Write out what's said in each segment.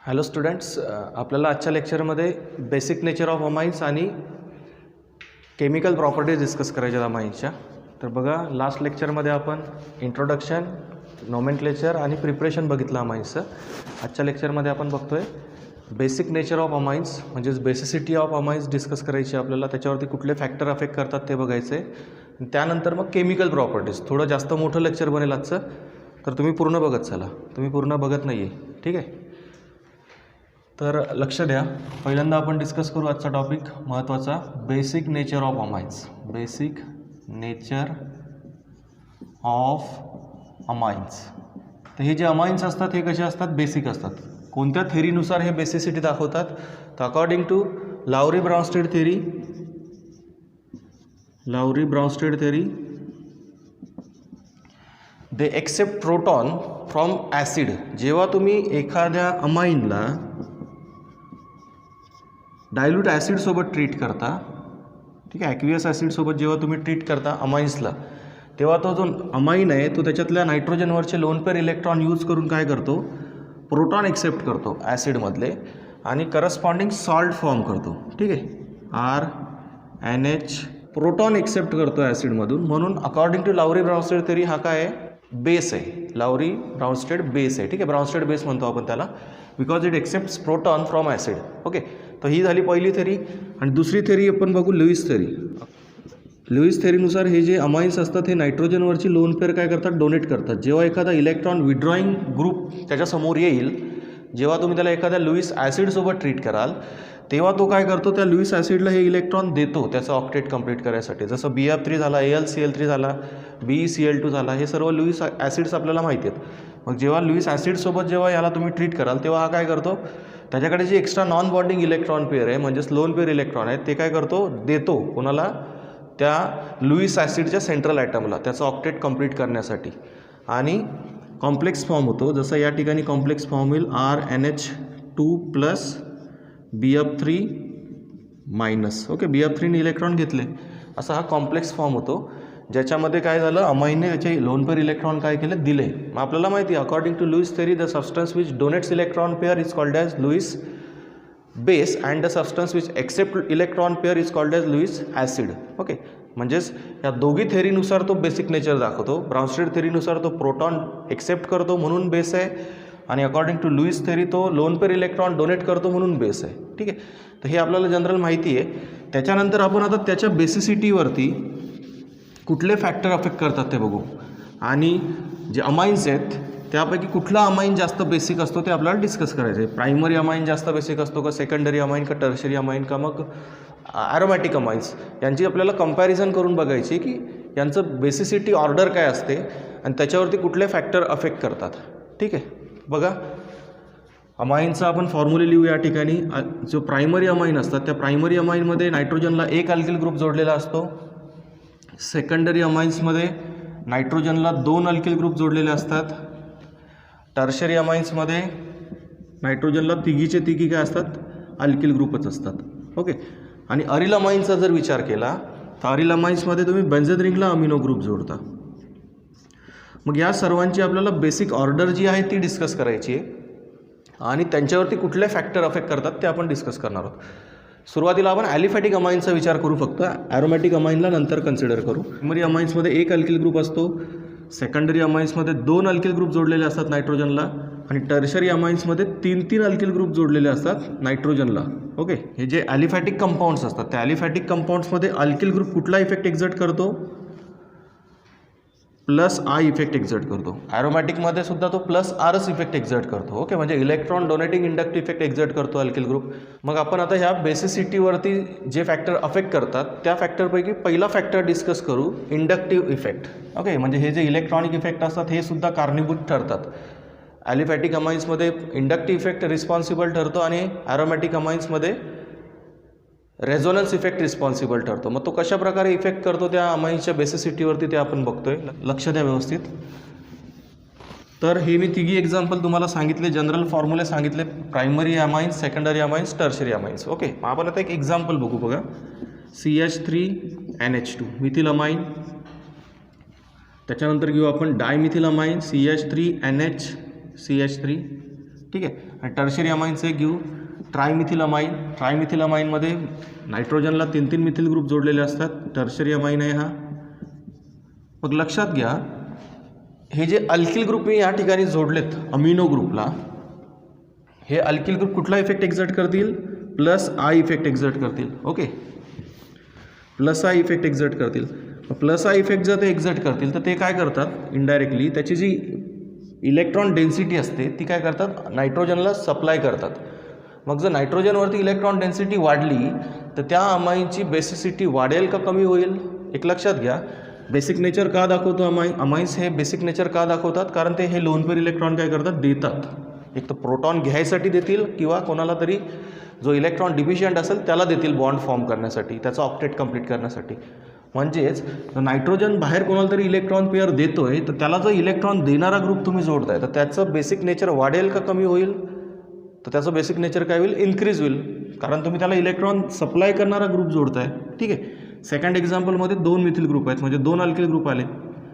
Hello students, आपल्याला आजच्या लेक्चरमध्ये बेसिक नेचर ऑफ अमाइन्स आणि केमिकल प्रॉपर्टीज डिस्कस करायच्या अमाइन्सच्या. तर बघा, लास्ट लेक्चरमध्ये आपण इंट्रोडक्शन, नॉमेनक्लेचर आणि प्रिपरेशन बघितलं अमाइन्सचं. आजच्या लेक्चरमध्ये आपण बघतोय बेसिक नेचर ऑफ अमाइन्स, म्हणजेच बेसिसिटी ऑफ अमाइन्स डिस्कस करायची आपल्याला. त्याच्यावरती कुठले फॅक्टर अफेक्ट करतात ते बघायचे. त्यानंतर मग केमिकल प्रॉपर्टीज. थोडं जास्त मोठं लेक्चर बनेल आजचं, तर तुम्ही पूर्ण बघत चला. तुम्ही पूर्ण बघत नाही आहे, ठीक आहे? तर लक्ष द्या. पहिल्यांदा आपण डिस्कस करू आजचा टॉपिक महत्त्वाचा, basic nature of amines. Basic nature of amines. तर हे जे अमाइन्स असतात हे कसे असतात? बेसिक असतात. कोणत्या थेरीनुसार हे बेसिसिटी दाखवतात? तर according to Lowry Bronsted theory, Lowry Bronsted theory, they accept proton from acid. जेव्हा तुम्ही एखाद्या अमाइनला डायल्यूट ॲसिडसोबत ट्रीट करता, ठीक आहे, ॲक्वियस ॲसिडसोबत जेव्हा तुम्ही ट्रीट करता अमाइन्सला, तेव्हा तो जो अमाइन आहे तो त्याच्यातल्या नायट्रोजनवरचे लोन पेअर इलेक्ट्रॉन यूज करून काय करतो? प्रोटॉन एक्सेप्ट करतो ॲसिडमधले आणि करस्पॉन्डिंग सॉल्ट फॉर्म करतो, ठीक आहे, RNH. प्रोटॉन एक्सेप्ट करतो ॲसिडमधून. म्हणून अकॉर्डिंग टू लाउरी-ब्रॉन्स्टेड थेरी हा काय आहे? बेस आहे. लाउरी-ब्रॉन्स्टेड बेस आहे, ठीक आहे. ब्रॉन्स्टेड बेस म्हणतो आपण त्याला, because it accepts proton from acid. Okay, तर ही झाली पहिली थेरी. आणि दुसरी थेरी आपण बघू, लुईस थेरी. लुईस थेरीनुसार हे जे अमाइन्स असतात हे नायट्रोजनवरची लोन पेअर काय करतात? डोनेट करतात. जेव्हा एखादा इलेक्ट्रॉन विड्रॉईंग ग्रुप त्याच्यासमोर येईल, जेव्हा तुम्ही त्याला एखाद्या लुईस ॲसिडसोबत ट्रीट कराल, तेव्हा तो काय करतो? त्या लुईस ॲसिडला हे इलेक्ट्रॉन देतो त्याचं ऑक्टेट कंप्लीट करायसाठी. जसं BF3 झाला, AlCl3 झाला, BeCl2 झाला, हे सर्व लुईस ॲसिड्स आपल्याला माहिती आहेत. मग जेव्हा लुईस ॲसिडसोबत जेव्हा याला तुम्ही ट्रीट कराल, तेव्हा हा काय करतो? त्याच्याकडे जे extra non bonding electron pair आहे, म्हणजेच लोन पेअर इलेक्ट्रॉन आहे, ते काय करतो? देतो कोणाला? त्या लुईस ॲसिडच्या सेंट्रल ॲटमला, त्याचं ऑक्टेट कंप्लीट करण्यासाठी. आणि कॉम्प्लेक्स फॉर्म होतो. जसं या ठिकाणी कॉम्प्लेक्स फॉर्म होईल RNH2 plus BF3 minus. Okay, BF3ने इलेक्ट्रॉन घेतले, असा हा कॉम्प्लेक्स फॉर्म होतो, ज्याच्यामध्ये काय झालं? अमाइनने त्याचे लोन पेअर इलेक्ट्रॉन काय केले? दिले. मग आपल्याला माहिती आहे, according to Lewis theory, the substance which donates electron pair is called as Lewis base and the substance which accept electron pair is called as Lewis acid. Okay, म्हणजेच या दोघी थेरीनुसार तो बेसिक नेचर दाखवतो. ब्रॉन्स्टेड थेरीनुसार तो proton accept करतो म्हणून बेस आहे, आणि अकॉर्डिंग टू लुईस थेरी तो लोन पेअर इलेक्ट्रॉन डोनेट करतो म्हणून बेस आहे, ठीक आहे. तर हे आपल्याला जनरल माहिती आहे. त्याच्यानंतर आपण आता त्याच्या बेसिसिटीवरती कुठले फॅक्टर अफेक्ट करतात ते बघू. आणि जे अमाइन्स आहेत त्यापैकी कुठला अमाइन जास्त बेसिक असतो ते आपल्याला डिस्कस करायचं आहे. प्रायमरी अमाइन जास्त बेसिक असतो का, सेकंडरी अमाइन का, टर्शरी अमाइन का, मग ॲरोमॅटिक अमाइन्स, यांची आपल्याला कंपॅरिझन करून बघायची की यांचं बेसिसिटी ऑर्डर काय असते आणि त्याच्यावरती कुठले फॅक्टर अफेक्ट करतात, ठीक आहे. बघा, अमाइनचा आपण फॉर्म्युले लिहू या ठिकाणी. जो प्रायमरी अमाइन असतात त्या प्रायमरी अमाइनमध्ये नायट्रोजनला एक अल्किल ग्रुप जोडलेला असतो. सेकंडरी अमाइन्समध्ये नायट्रोजनला 2 अल्किल ग्रुप जोडलेले असतात. टर्शरी अमाइन्समध्ये नायट्रोजनला तिघीचे तिघी काय असतात? अल्किल ग्रुपच असतात. ओके, आणि अरिल अमाइन्सचा जर विचार केला तर अरिल अमाइन्समध्ये तुम्ही बेन्झेन रिंगला अमिनो ग्रुप जोडता. मग या सर्वांची आपल्याला बेसिक ऑर्डर जी आहे ती डिस्कस करायची आहे आणि त्यांच्यावरती कुठले फॅक्टर अफेक्ट करतात ते आपण डिस्कस करणार आहोत. सुरुवातीला आपण ॲलिफॅटिक अमाइनचा विचार करू, फक्त ॲरोमॅटिक अमाइनला नंतर कन्सिडर करू. प्रायमरी अमाइन्समध्ये एक अल्किल ग्रुप असतो. सेकंडरी अमाइन्समध्ये 2 अल्किल ग्रुप जोडलेले असतात नायट्रोजनला. आणि टर्शरी अमाइन्समध्ये 3 अल्किल ग्रुप जोडलेले असतात नायट्रोजनला. ओके, हे जे ॲलिफॅटिक कंपाऊंड्स असतात त्या ॲलिफॅटिक कंपाऊंड्समध्ये अल्किल ग्रुप कुठला इफेक्ट एक्झर्ट करतो? +I इफेक्ट एक्झर्ट करतो. ॲरोमॅटिकमध्ये सुद्धा तो +Rच इफेक्ट एक्झर्ट करतो. ओके, म्हणजे electron donating inductive effect exert करतो अल्किल ग्रुप. मग आपण आता ह्या बेसिसिटीवरती जे फॅक्टर अफेक्ट करतात त्या फॅक्टरपैकी पहिला फॅक्टर डिस्कस करू, इंडक्टिव्ह इफेक्ट. ओके, म्हणजे हे जे इलेक्ट्रॉनिक इफेक्ट असतात हे सुद्धा कारणीभूत ठरतात. ॲलिफॅटिक अमाइन्समध्ये इंडक्टिव्ह इफेक्ट रिस्पॉन्सिबल ठरतो आणि ॲरोमॅटिक अमाइन्समध्ये रेझोनन्स इफेक्ट रिस्पॉन्सिबल ठरतो. मग तो कशा प्रकारे इफेक्ट करतो त्या अमाइन्सच्या बेसिसिटीवरती ते आपण बघतोय. लक्ष द्या व्यवस्थित. तर हे मी तिघी एक्झाम्पल तुम्हाला सांगितले, जनरल फॉर्म्युले सांगितले, primary amines, secondary amines, tertiary amines. Okay, मग आपण आता एक एक्झाम्पल बघू. बघा, CH3NH2 मिथिल अमाइन. त्याच्यानंतर घेऊ आपण डायमिथिल अमाइन CH3NH CH3, ठीक आहे. आणि टर्शरी अमाईनचे घेऊ ट्रायमिथिल अमाईन. ट्रायमिथिल अमाईनमध्ये नायट्रोजनला 3 मिथिल ग्रुप जोडलेले असतात. टर्शरी अमाईन आहे हा. मग लक्षात घ्या, हे जे अल्किल ग्रुप मी या ठिकाणी जोडलेत अमिनो ग्रुपला, हे अल्किल ग्रुप कुठला इफेक्ट एक्झर्ट करतील? प्लस आय इफेक्ट एक्झर्ट करतील. Okay, plus I effect exert करतील. प्लस आय इफेक्ट जर ते एक्झर्ट करतील तर ते काय करतात इनडायरेक्टली, त्याची जी इलेक्ट्रॉन डेन्सिटी असते ती काय करतात नायट्रोजनला सप्लाय करतात. मग जर नायट्रोजनवरती इलेक्ट्रॉन डेन्सिटी वाढली तर त्या अमाईनची बेसिसिटी वाढेल का कमी होईल? एक लक्षात घ्या, बेसिक नेचर का दाखवतो अमाईन्स हे बेसिक नेचर का दाखवतात? कारण ते हे लोन पेअर इलेक्ट्रॉन काय करतात देतात. एक तर प्रोटॉन घ्यायसाठी देतील किंवा कोणाला तरी जो इलेक्ट्रॉन डिफिशियंट असेल त्याला देतील बॉन्ड फॉर्म करण्यासाठी, त्याचा ऑक्टेट कंप्लीट करण्यासाठी. म्हणजेच नायट्रोजन बाहेर कोणाला तरी इलेक्ट्रॉन पेअर देतोय तर त्याला जर इलेक्ट्रॉन देणारा ग्रुप तुम्ही जोडताय तर त्याचं बेसिक नेचर वाढेल का कमी होईल? तर त्याचं बेसिक नेचर काय होईल? इन्क्रीज होईल, कारण तुम्ही त्याला इलेक्ट्रॉन सप्लाय करणारा ग्रुप जोडताय. ठीक आहे. सेकंड एक्झाम्पलमध्ये 2 मिथिल ग्रुप आहेत, म्हणजे 2 अल्किल ग्रुप आले,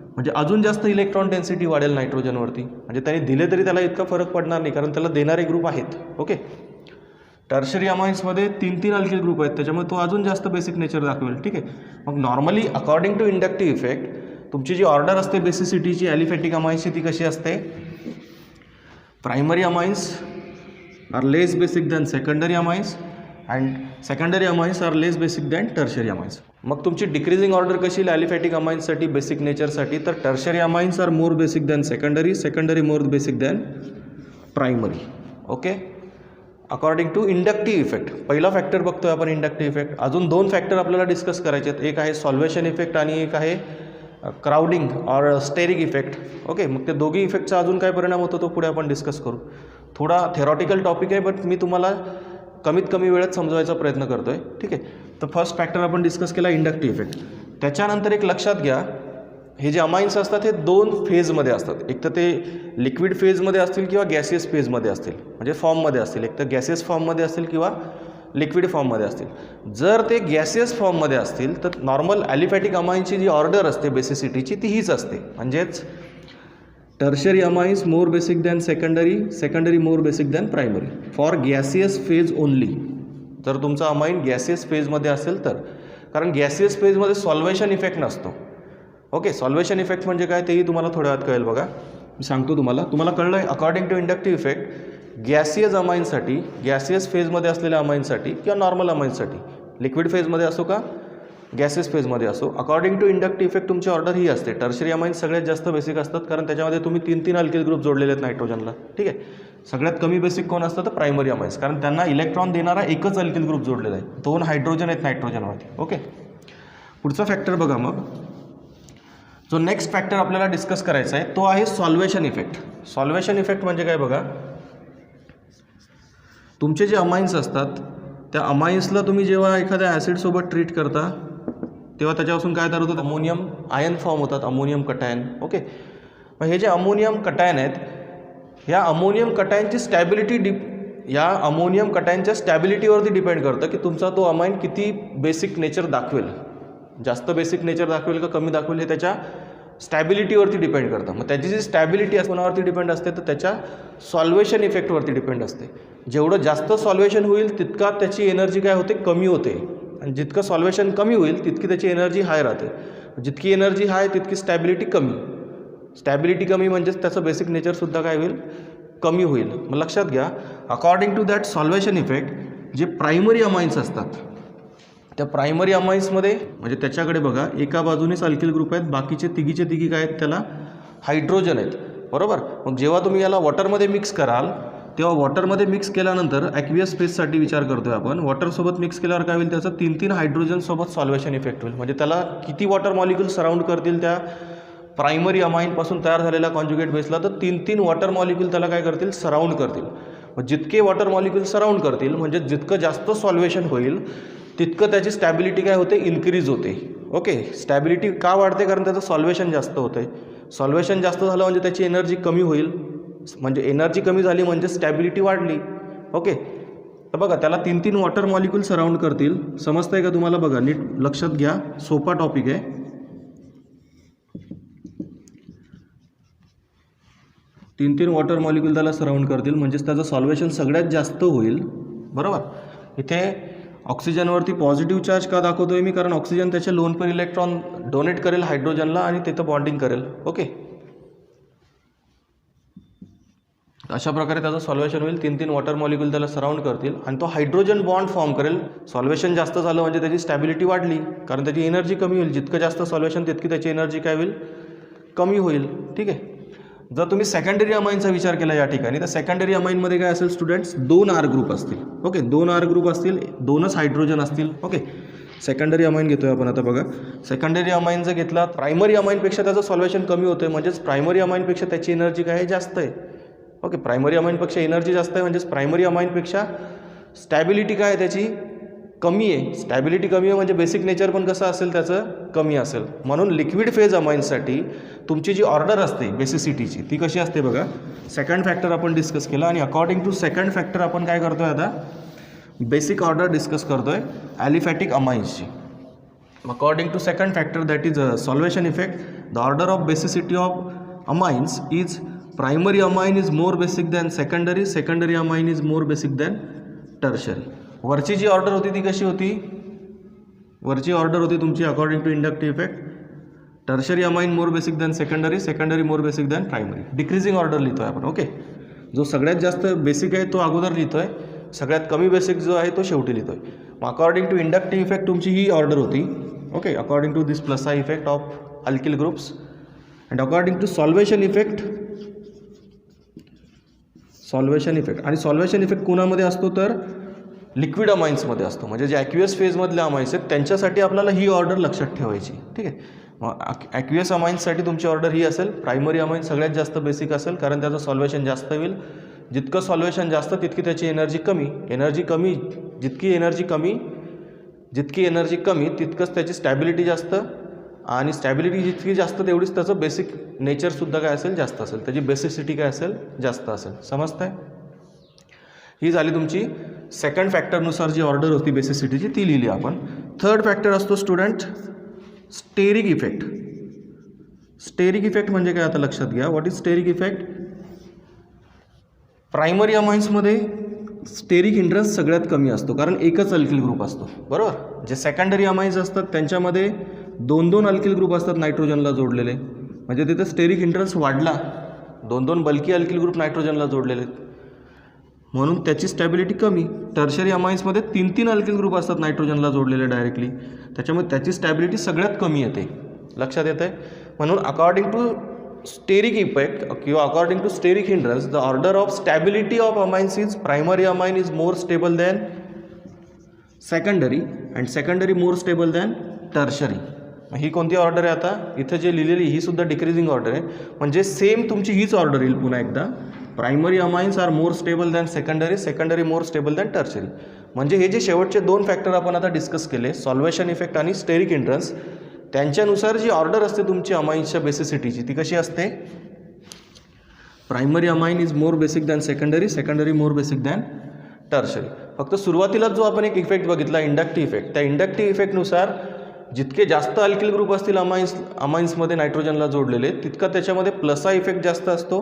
म्हणजे अजून जास्त इलेक्ट्रॉन डेन्सिटी वाढेल नायट्रोजनवरती. म्हणजे त्यांनी दिले तरी त्याला इतका फरक पडणार नाही, कारण त्याला देणारे ग्रुप आहेत. ओके. टर्शरी अमाईन्समध्ये 3 अल्किल ग्रुप आहेत, त्याच्यामुळे तो अजून जास्त बेसिक नेचर दाखवेल. ठीक आहे. मग normally according to inductive effect तुमची जी ऑर्डर असते बेसिसिटीची ॲलिफॅटिक अमाईन्सची ती कशी असते? Primary amines are less basic than secondary amines and secondary amines are less basic than tertiary amines. मग तुमची डिक्रीजिंग ऑर्डर कशी ॲलिफॅटिक अमाईन्ससाठी बेसिक नेचरसाठी? तर tertiary amines are more basic than secondary, secondary more basic than primary. Okay. According to inductive effect पहिला factor बघतोय आपण inductive effect. अजून 2 फॅक्टर आपल्याला डिस्कस करायचे आहेत. एक आहे सॉल्वेशन इफेक्ट आणि एक आहे crowding or steric effect. Okay. मग ते दोघी इफेक्टचा अजून काय परिणाम होतो तो पुढे आपण डिस्कस करू. थोडा थेरॉटिकल टॉपिक आहे, बट मी तुम्हाला कमीत कमी वेळेत समजवायचा प्रयत्न करतो आहे. ठीक आहे. तर फर्स्ट फॅक्टर आपण डिस्कस केला इंडक्टिव्ह इफेक्ट. त्याच्यानंतर एक लक्षात घ्या, हे जे अमाईन्स असतात हे 2 फेजमध्ये असतात. एक तर ते लिक्विड फेजमध्ये असतील किंवा गॅसियस फेजमध्ये असतील, म्हणजे फॉर्ममध्ये असतील. एक तर गॅसियस फॉर्ममध्ये असतील किंवा लिक्विड फॉर्ममध्ये असतील. जर ते गॅसियस फॉर्ममध्ये असतील तर नॉर्मल ॲलिफॅटिक अमाईनची जी ऑर्डर असते बेसिसिटीची ती हीच असते. म्हणजेच tertiary amines more basic than secondary, secondary more basic than primary for gaseous phase only. जर तुमचा अमाईन गॅसियस फेजमध्ये असेल तर, कारण गॅसियस फेजमध्ये सॉल्वेशन इफेक्ट नसतो. ओके. सॉल्वेशन इफेक्ट म्हणजे काय तेही तुम्हाला थोड्या वेळात कळेल. बघा मी सांगतो तुम्हाला कळलं आहे. According to inductive effect gaseous अमाईनसाठी, गॅसियस फेजमध्ये असलेल्या अमाईनसाठी किंवा नॉर्मल अमाईनसाठी, लिक्विड फेजमध्ये असो का गॅसियस फेजमध्ये असो, अकॉर्डिंग टू इंडक्टिव्ह इफेक्ट तुमची ऑर्डर ही असते. टर्शरी अमाईन्स सगळ्यात जास्त बेसिक असतात, कारण त्याच्यामध्ये तुम्ही 3 अल्किल ग्रुप जोडलेले आहेत नायट्रोजनला. ठीक आहे. सगळ्यात कमी बेसिक कोण असतं तर प्रायमरी अमाईन्स, कारण त्यांना इलेक्ट्रॉन देणारा एकच अल्किल ग्रुप जोडलेला आहे. 2 हायड्रोजन आहेत नायट्रोजनवरती. ओके. पुढचा फॅक्टर बघा. मग जो नेक्स्ट फॅक्टर आपल्याला डिस्कस करायचा आहे तो आहे सॉल्वेशन इफेक्ट. सॉल्वेशन इफेक्ट म्हणजे काय बघा, तुमचे जे अमाईन्स असतात त्या अमाईन्सला तुम्ही जेव्हा एखाद्या ॲसिडसोबत ट्रीट करता तेव्हा त्याच्यापासून काय तयार होतं? अमोनियम आयन फॉर्म होतात, अमोनियम कटायन. ओके. मग हे जे अमोनियम कटायन आहेत, ह्या अमोनियम कटायनची स्टॅबिलिटी या अमोनियम कटायनच्या स्टॅबिलिटीवरती डिपेंड करतं की तुमचा तो अमाईन किती बेसिक नेचर दाखवेल. जास्त बेसिक नेचर दाखवेल का कमी दाखवेल हे त्याच्या स्टॅबिलिटीवरती डिपेंड करतं. मग त्याची जी स्टॅबिलिटी कोणावरती डिपेंड असते तर त्याच्या सॉल्वेशन इफेक्टवरती डिपेंड असते. जेवढं जास्त सॉल्वेशन होईल तितका त्याची एनर्जी काय होते? कमी होते. आणि जितकं सॉल्वेशन कमी होईल तितकी त्याची एनर्जी हाय राहते. जितकी एनर्जी हाय तितकी स्टॅबिलिटी कमी. स्टॅबिलिटी कमी म्हणजेच त्याचं बेसिक नेचरसुद्धा काय होईल? कमी होईल. मग लक्षात घ्या, according to that solvation effect जे प्रायमरी अमाईन्स असतात त्या प्रायमरी अमाईन्समध्ये म्हणजे त्याच्याकडे बघा एका बाजूनेच अल्किल ग्रुप आहेत, बाकीचे तिघी काय आहेत त्याला हायड्रोजन आहेत. बरोबर. मग जेव्हा तुम्ही याला वॉटरमध्ये मिक्स कराल तेव्हा वॉटरमध्ये मिक्स केल्यानंतर ॲक्वियस फेजसाठी विचार करतोय आपण, वॉटरसोबत मिक्स केल्यावर काय होईल? त्याचं 3 हायड्रोजनसोबत सॉल्वेशन इफेक्ट होईल. म्हणजे त्याला किती वॉटर मॉलिक्यूल सराउंड करतील त्या प्रायमरी अमाईनपासून तयार झालेल्या कॉन्जुगेट बेसला, तर 3 वॉटर मॉलिक्यूल त्याला काय करतील? सराउंड करतील. मग जितके वॉटर मॉलिक्यूल सराउंड करतील म्हणजे जितकं जास्त सॉल्वेशन होईल तितकं त्याची स्टॅबिलिटी काय होते? इन्क्रीज होते. ओके. स्टॅबिलिटी का वाढते? कारण त्याचं सॉल्वेशन जास्त होतं आहे. सॉल्वेशन जास्त झालं म्हणजे त्याची एनर्जी कमी होईल. म्हणजे एनर्जी कमी झाली म्हणजे स्टॅबिलिटी वाढली. ओके. तर बघा त्याला 3 वॉटर मॉलिक्यूल सराउंड करतील. समजतंय का तुम्हाला? बघा नीट लक्षात घ्या, सोपा टॉपिक आहे. तीन वॉटर मॉलिक्यूल त्याला सराउंड करतील, म्हणजेच त्याचं सॉल्वेशन सगळ्यात जास्त होईल. बरोबर. इथे ऑक्सिजनवरती पॉझिटिव्ह चार्ज का दाखवतोय मी, कारण ऑक्सिजन त्याचे लोन पेअर इलेक्ट्रॉन डोनेट करेल हायड्रोजनला आणि तिथं बॉन्डिंग करेल. ओके, अशा प्रकारे त्याचं सॉल्वेशन होईल. तीन वॉटर मॉलिक्यूल त्याला सराउंड करतील आणि तो हायड्रोजन बॉन्ड फॉर्म करेल. सॉल्वेशन जास्त झालं म्हणजे त्याची स्टॅबिलिटी वाढली, कारण त्याची एनर्जी कमी होईल. जितकं जास्त सॉल्वेशन तितकी त्याची एनर्जी काय होईल, कमी होईल. ठीक आहे. जर तुम्ही सेकंडरी अमाईनचा विचार केला या ठिकाणी, तर सेकंडरी अमाईनमध्ये काय असेल स्टुडंट्स, 2 R ग्रुप असतील. ओके, 2 R ग्रुप असतील, 2च हायड्रोजन असतील. ओके, सेकंडरी अमाईन घेतोय आपण. आता बघा, सेकंडरी अमाईन जर घेतला, प्रायमरी अमाईनपेक्षा त्याचं सॉल्वेशन कमी होतं, म्हणजेच प्रायमरी अमाईनपेक्षा त्याची एनर्जी काय आहे, जास्त आहे. ओके, प्रायमरी अमाईनपेक्षा एनर्जी जास्त आहे, म्हणजेच प्रायमरी अमाईनपेक्षा स्टॅबिलिटी काय आहे त्याची कमी आहे. स्टॅबिलिटी कमी आहे म्हणजे बेसिक नेचर पण कसं असेल त्याचं, कमी असेल. म्हणून लिक्विड फेज अमाईनसाठी तुमची जी ऑर्डर असते बेसिसिटीची ती कशी असते बघा. सेकंड फॅक्टर आपण डिस्कस केला आणि अकॉर्डिंग टू सेकंड फॅक्टर आपण काय करतोय, आता बेसिक ऑर्डर डिस्कस करतोय ॲलिफॅटिक अमाईन्सची. According to second factor, that is solvation effect, the order of basicity of amines is primary amine is more basic than secondary, secondary amine is more basic than tertiary. वरची जी order होती ती कशी होती, वरची order होती तुमची according to inductive effect, tertiary amine more basic than secondary, secondary more basic than primary. Decreasing order लिहितोय आपण. ओके, जो सगळ्यात जास्त बेसिक आहे तो अगोदर लिहितोय, सगळ्यात कमी बेसिक जो आहे तो शेवटी लिहितोय. मग अकॉर्डिंग टू इंडक्टिव्ह इफेक्ट तुमची ही ऑर्डर होती. Okay, according to this plus I effect of alkyl groups. And according to solvation effect, solvation effect, आणि सॉल्वेशन इफेक्ट कोणामध्ये असतो तर लिक्विड अमाईन्समध्ये असतो. म्हणजे जे ॲक्वियस फेजमधले अमाईन्स आहेत त्यांच्यासाठी आपल्याला ही ऑर्डर लक्षात ठेवायची. ठीक आहे. मग ॲक्वियस अमाईन्ससाठी तुमची ऑर्डर ही असेल, प्रायमरी अमाईन सगळ्यात जास्त बेसिक असेल, कारण त्याचं सॉल्वेशन जास्त होईल. जितकं सॉल्वेशन जास्त तितकी त्याची एनर्जी कमी. एनर्जी कमी, जितकी एनर्जी कमी तितकंच त्याची स्टॅबिलिटी जास्त, आणि स्टॅबिलिटी जितकी जास्त तेवढीच त्याचं बेसिक नेचरसुद्धा काय असेल, जास्त असेल. त्याची बेसिसिटी काय असेल, जास्त असेल. समजतंय? ही झाली तुमची सेकंड फॅक्टरनुसार जी ऑर्डर होती बेसिसिटीची ती लिहिली आपण. थर्ड फॅक्टर असतो student steric effect. Steric effect म्हणजे काय आता लक्षात घ्या. What is steric effect? Primary अमाईन्समध्ये स्टेरिक हिंड्रन्स सगळ्यात कमी असतो, कारण एकच अल्किल ग्रुप असतो. बरोबर. जे सेकंडरी अमाईन्स असतात त्यांच्यामध्ये 2 अल्किल ग्रुप असतात नायट्रोजनला जोडलेले, म्हणजे तिथे स्टेरिक हिंड्रन्स वाढला. 2 बल्की अल्किल ग्रुप नायट्रोजनला जोडलेले, म्हणून त्याची स्टॅबिलिटी कमी. टर्शरी अमाईन्समध्ये 3 अल्किल ग्रुप असतात नायट्रोजनला जोडलेले डायरेक्टली, त्याच्यामुळे त्याची स्टॅबिलिटी सगळ्यात कमी येते. लक्षात येते? म्हणून अकॉर्डिंग टू स्टेरिक इफेक्ट किंवा according to steric hindrance, the order of stability of amines is primary amine is more stable than secondary, and secondary more stable than tertiary. ही कोणती ऑर्डर आहे आता इथं जे लिहिलेली, ही सुद्धा डिक्रीजिंग ऑर्डर आहे. म्हणजे सेम तुमची हीच ऑर्डर येईल पुन्हा एकदा. Primary amines are more stable than secondary, secondary more stable than tertiary. म्हणजे हे जे शेवटचे 2 फॅक्टर आपण आता डिस्कस केले, सॉल्वेशन इफेक्ट आणि स्टेरिक हिंड्रन्स, त्यांच्यानुसार जी ऑर्डर असते तुमची अमाईन्सच्या बेसिसिटीची ती कशी असते. Primary amine is more basic than secondary, secondary more basic than tertiary. फक्त सुरुवातीला जो आपण एक इफेक्ट बघितला इंडक्टिव्ह इफेक्ट, त्या इंडक्टिव्ह इफेक्टनुसार जितके जास्त अल्किल ग्रुप असतील अमाईन्समध्ये नायट्रोजनला जोडलेले, तितका त्याच्यामध्ये प्लस आय इफेक्ट जास्त असतो.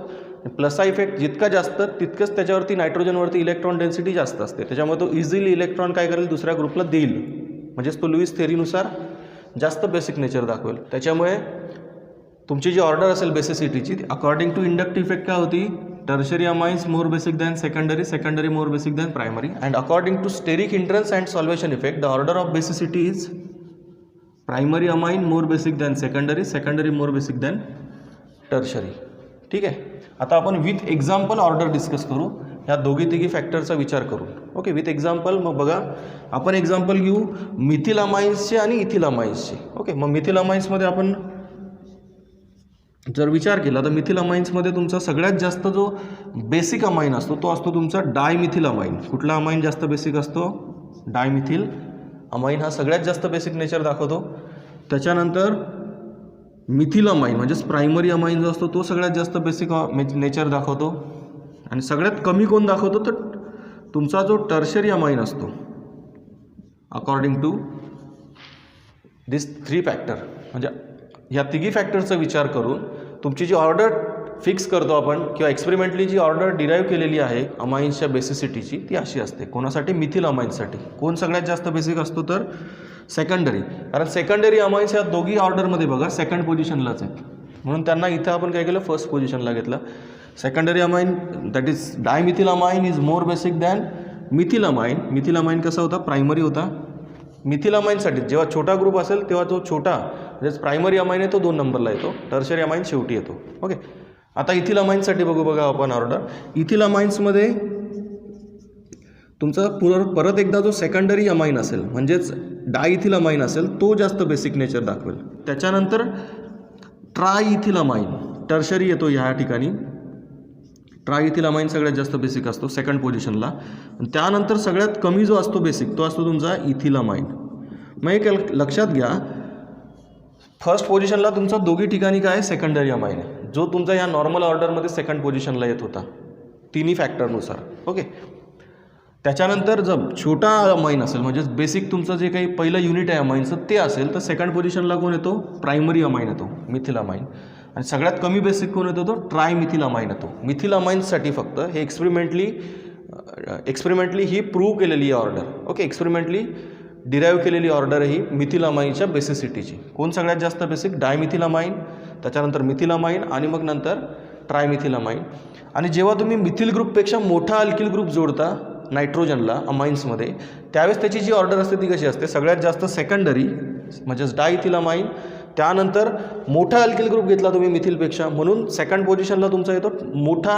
प्लस आय इफेक्ट जितका जास्त तितकंच त्याच्यावरती नायट्रोजनवरती इलेक्ट्रॉन डेन्सिटी जास्त असते, त्याच्यामुळे तो इझिली इलेक्ट्रॉन काय करेल, दुसऱ्या ग्रुपला देईल. म्हणजेच तो लुईस थेरीनुसार जास्त बेसिक नेचर दाखवेल. त्याच्यामुळे तुमची जी ऑर्डर असेल बेसिसिटीची, अकॉर्डिंग टू इंडक्टिव्ह इफेक्ट काय होती, tertiary amines more basic than secondary, secondary more basic than primary. And according to steric hindrance and solvation effect, the order of basicity is primary amine more basic than secondary, secondary more basic than tertiary. ठीक आहे. आता आपण with example order discuss करू, ह्या दोघी फॅक्टरचा विचार करू. Okay, with example. मग बघा, आपण एक्झाम्पल घेऊ मिथिल अमाईन्सचे आणि इथिल अमाईन्सचे. ओके, मग मिथिल अमाईन्समध्ये आपण जर विचार केला तर मिथिल अमाईन्समध्ये तुमचा सगळ्यात जास्त जो बेसिक अमाईन असतो तो असतो तुमचा डायमिथिल अमाईन. कुठला अमाईन जास्त बेसिक असतो? डायमिथिल अमाईन हा सगळ्यात जास्त बेसिक नेचर दाखवतो. त्याच्यानंतर मिथिल अमाईन म्हणजेच प्रायमरी अमाईन जो असतो तो सगळ्यात जास्त बेसिक नेचर दाखवतो. आणि सगळ्यात कमी कोण दाखवतो तर तुमचा जो टर्शरी अमाईन असतो. अकॉर्डिंग टू दिस 3 फॅक्टर, म्हणजे ह्या 3 फॅक्टरचा विचार करून तुमची जी ऑर्डर फिक्स करतो आपण किंवा एक्सपेरिमेंटली जी ऑर्डर डिराईव्ह केलेली आहे अमाईन्सच्या बेसिसिटीची ती अशी असते. कोणासाठी? मिथिल अमाईन्ससाठी. कोण सगळ्यात जास्त बेसिक असतो? तर सेकंडरी. कारण सेकंडरी अमाईन्स या दोघी ऑर्डरमध्ये बघा सेकंड पोझिशनलाच आहेत, म्हणून त्यांना इथं आपण काय केलं? फर्स्ट पोझिशनला घेतलं. Secondary amine that is dimethyl amine is more basic than methyl amine. Methyl amine कसा होता? प्रायमरी होता. मिथिल अमाईनसाठी जेव्हा छोटा ग्रुप असेल तेव्हा तो छोटा म्हणजे प्रायमरी अमाईन आहे तो 2 नंबरला येतो, टर्शरी अमाईन शेवटी येतो. ओके. आता इथिल अमाईन्ससाठी बघू बघा आपण ऑर्डर. इथिल अमाईन्समध्ये तुमचा परत एकदा जो सेकंडरी अमाईन असेल म्हणजेच डायइथिल अमाईन असेल तो जास्त बेसिक नेचर दाखवेल. त्याच्यानंतर ट्रायइथिल अमाईन टर्शरी येतो ह्या ठिकाणी. ट्रायइथिल अमाईन सगळ्यात जास्त बेसिक असतो सेकंड पोझिशनला. त्यानंतर सगळ्यात कमी जो असतो बेसिक तो असतो तुमचा इथिल अमाईन. मग एक लक्षात घ्या, फर्स्ट पोझिशनला तुमचा दोघी ठिकाणी काय? सेकंडरी अमाईन आहे, जो तुमचा या नॉर्मल ऑर्डरमध्ये सेकंड पोझिशनला येत होता तिन्ही फॅक्टरनुसार. ओके. त्याच्यानंतर जर छोटा अमाईन असेल म्हणजेच बेसिक तुमचं जे काही पहिलं युनिट आहे अमाईनचं ते असेल तर सेकंड पोझिशनला कोण येतो? प्रायमरी अमाईन येतो, मिथिल अमाईन. आणि सगळ्यात कमी बेसिक कोण येतो? तो ट्रायमिथिल अमाईन येतो. मिथिल अमाईन्ससाठी फक्त हे एक्सपेरिमेंटली ही प्रूव्ह केलेली ऑर्डर. ओके. एक्सपेरिमेंटली डिराईव्ह केलेली ऑर्डर ही मिथिल अमाईनच्या बेसिसिटीची. कोण सगळ्यात जास्त बेसिक? डायमिथिल अमाईन, त्याच्यानंतर मिथिल अमाईन आणि मग नंतर ट्रायमिथिल अमाईन. आणि जेव्हा तुम्ही मिथिल ग्रुपपेक्षा मोठा अल्किल ग्रुप जोडता नायट्रोजनला अमाईन्समध्ये त्यावेळेस त्याची जी ऑर्डर असते ती कशी असते? सगळ्यात जास्त सेकंडरी म्हणजेच डायइथिल अमाईन, त्यानंतर मोठा अल्किल ग्रुप घेतला तुम्ही मिथिलपेक्षा म्हणून सेकंड पोझिशनला तुमचा येतो मोठा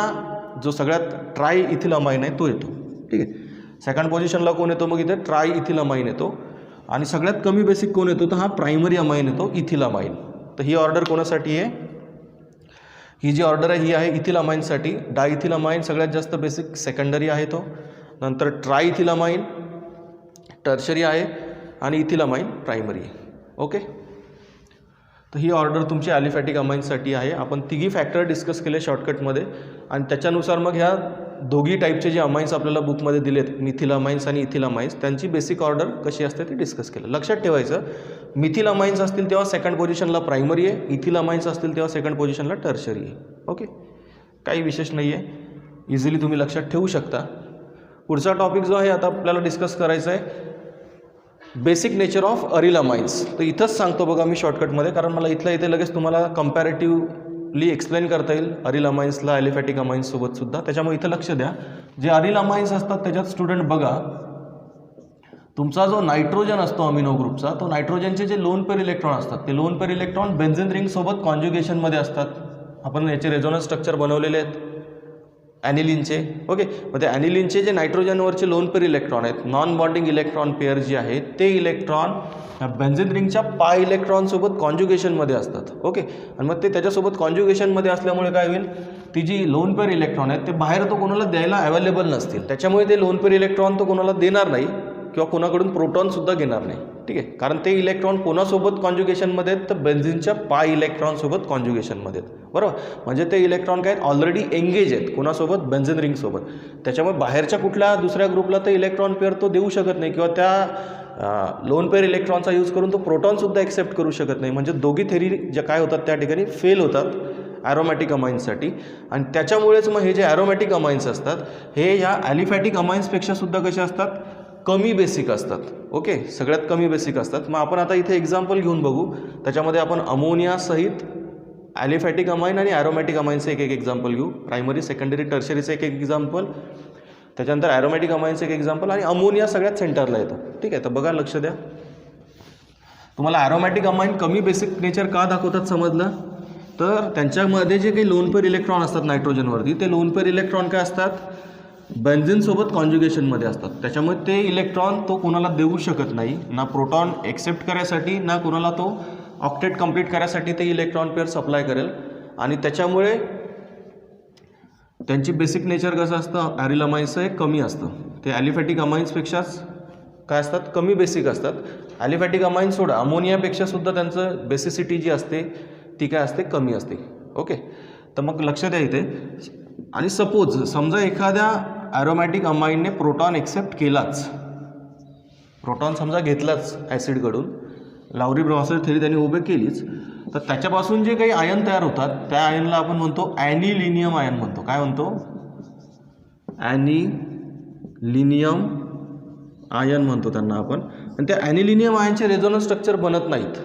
जो सगळ्यात ट्रायइथिल अमाईन आहे तो येतो. ठीक आहे. सेकंड पोझिशनला कोण येतो? मग इथे ट्रायइथिल अमाईन येतो. आणि सगळ्यात कमी बेसिक कोण येतो? तर हा प्रायमरी अमाईन येतो, इथिल अमाईन. तर ही ऑर्डर कोणासाठी आहे? ही जी ऑर्डर आहे ही आहे इथिल अमाईनसाठी. डायइथिल अमाईन सगळ्यात जास्त बेसिक सेकंडरी आहे तो, नंतर ट्रायइथिल अमाईन टर्शरी आहे आणि इथिल अमाईन प्रायमरी आहे. ओके. तर ही ऑर्डर तुमची ॲलिफॅटिक अमाईन्ससाठी आहे. आपण तिघी फॅक्टर डिस्कस केले शॉर्टकटमध्ये आणि त्याच्यानुसार मग ह्या दोघी टाईपचे जे अमाईन्स आपल्याला बुकमध्ये दिलेत मिथिल अमाईन्स आणि इथिल अमाईन्स त्यांची बेसिक ऑर्डर कशी असते ते डिस्कस केलं. लक्षात ठेवायचं, मिथिल अमाईन्स असतील तेव्हा सेकंड पोझिशनला प्रायमरी आहे, इथिल अमाईन्स असतील तेव्हा सेकंड पोझिशनला टर्शरी आहे. ओके. काही विशेष नाही आहे, इझिली तुम्ही लक्षात ठेवू शकता. पुढचा टॉपिक जो आहे आता आपल्याला डिस्कस करायचा आहे basic nature of aryl amines. तर इथंच सांगतो बघा मी शॉर्टकटमध्ये, कारण मला इथे लगेच तुम्हाला कंपॅरेटिव्हली एक्सप्लेन करता येईल अरिल अमाईन्सला ॲलिफॅटिक अमाईन्ससोबत सुद्धा. त्याच्यामुळे इथं लक्ष द्या. जे अरिल अमाईन्स असतात त्याच्यात स्टुडंट बघा तुमचा जो नायट्रोजन असतो अमिनो ग्रुपचा तो नायट्रोजनचे जे लोन पेअर इलेक्ट्रॉन असतात ते लोन पेअर इलेक्ट्रॉन बेन्झीन रिंगसोबत कॉन्ज्युगेशनमध्ये असतात. आपण याचे रेझोनन्स स्ट्रक्चर बनवलेले आहेत ॲनिलिनचे. ओके. मग ते ॲनिलिनचे जे नायट्रोजनवरचे लोन पेअर इलेक्ट्रॉन आहेत नॉन बॉन्डिंग इलेक्ट्रॉन पेअर जे आहेत ते इलेक्ट्रॉन बेन्झीन रिंगच्या पाय इलेक्ट्रॉनसोबत कॉन्ज्युगेशनमध्ये असतात. ओके. आणि मग ते त्याच्यासोबत कॉन्ज्युगेशनमध्ये असल्यामुळे काय होईल, ती जी लोन पेअर इलेक्ट्रॉन आहेत ते बाहेर तो कोणाला द्यायला अवेलेबल नसतील, त्याच्यामुळे ते लोन पेअर इलेक्ट्रॉन तो कोणाला देणार नाही किंवा कोणाकडून प्रोटॉनसुद्धा घेणार नाही. ठीक आहे. कारण ते इलेक्ट्रॉन कोणासोबत कॉन्ज्युगेशनमध्ये आहेत तर बेन्झीनच्या पाय इलेक्ट्रॉनसोबत कॉन्ज्युगेशनमध्ये आहेत. बरोबर. म्हणजे ते इलेक्ट्रॉन काय ऑलरेडी एंगेज आहेत कोणासोबत? बेन्झीन रिंगसोबत. त्याच्यामुळे बाहेरच्या कुठल्या दुसऱ्या ग्रुपला ते इलेक्ट्रॉन पेअर तो देऊ शकत नाही किंवा त्या लोन पेअर इलेक्ट्रॉनचा यूज करून तो प्रोटॉनसुद्धा एक्सेप्ट करू शकत नाही. म्हणजे दोघी थेरी ज्या काय होतात त्या ठिकाणी फेल होतात ॲरोमॅटिक अमाईन्ससाठी. आणि त्याच्यामुळेच मग हे जे ॲरोमॅटिक अमाईन्स असतात हे या ॲलिफॅटिक अमाईन्सपेक्षा सुद्धा कसे असतात? कमी बेसिक असतात. ओके. सगळ्यात कमी बेसिक असतात. मग आपण आता इथे एक्झाम्पल घेऊन बघू. त्याच्यामध्ये आपण अमोनिया सहित ॲलिफॅटिक अमाईन आणि ॲरोमॅटिक अमाईनचं एक एक्झाम्पल घेऊ. प्रायमरी सेकंडरी टर्शरीचं एक एक्झाम्पल, त्याच्यानंतर ॲरोमॅटिक अमाईनचं एक एक्झाम्पल आणि अमोनिया सगळ्यात सेंटरला येतो. ठीक आहे. तर बघा लक्ष द्या. तुम्हाला ॲरोमॅटिक अमाईन कमी बेसिक नेचर का दाखवतात समजलं तर त्यांच्यामध्ये जे काही लोन पेअर इलेक्ट्रॉन असतात नायट्रोजनवरती ते लोन पेअर इलेक्ट्रॉन काय असतात? बेन्झीनसोबत कॉन्ज्युगेशनमध्ये असतात. त्याच्यामुळे ते इलेक्ट्रॉन तो कोणाला देऊ शकत नाही, ना प्रोटॉन एक्सेप्ट करायसाठी ना कोणाला तो ऑक्टेट कंप्लीट करायसाठी ते इलेक्ट्रॉन पेअर सप्लाय करेल. आणि त्याच्यामुळे त्यांची बेसिक नेचर कसं असतं ॲरिल अमाईन्सचं एक कमी असतं. ते ॲलिफॅटिक अमाईन्सपेक्षाच काय असतात? कमी बेसिक असतात. ॲलिफॅटिक अमाईन सोडा अमोनियापेक्षा सुद्धा त्यांचं बेसिसिटी जी असते ती काय असते? कमी असते. ओके. तर मग लक्ष द्या इथे. आणि सपोज समजा एखाद्या ॲरोमॅटिक अमाईनने प्रोटॉन एक्सेप्ट केलाच, प्रोटॉन समजा घेतलाच ॲसिडकडून, लावरी ब्रॉन्सर थेरी त्यांनी उभे केलीच, तर त्याच्यापासून जे काही आयन तयार होतात त्या आयनला आपण म्हणतो ॲनिलिनियम आयन म्हणतो. काय म्हणतो? ॲनिलिनियम आयन म्हणतो त्यांना आपण. आणि त्या ॲनिलिनियम आयनचे रेझोनन्स स्ट्रक्चर बनत नाहीत.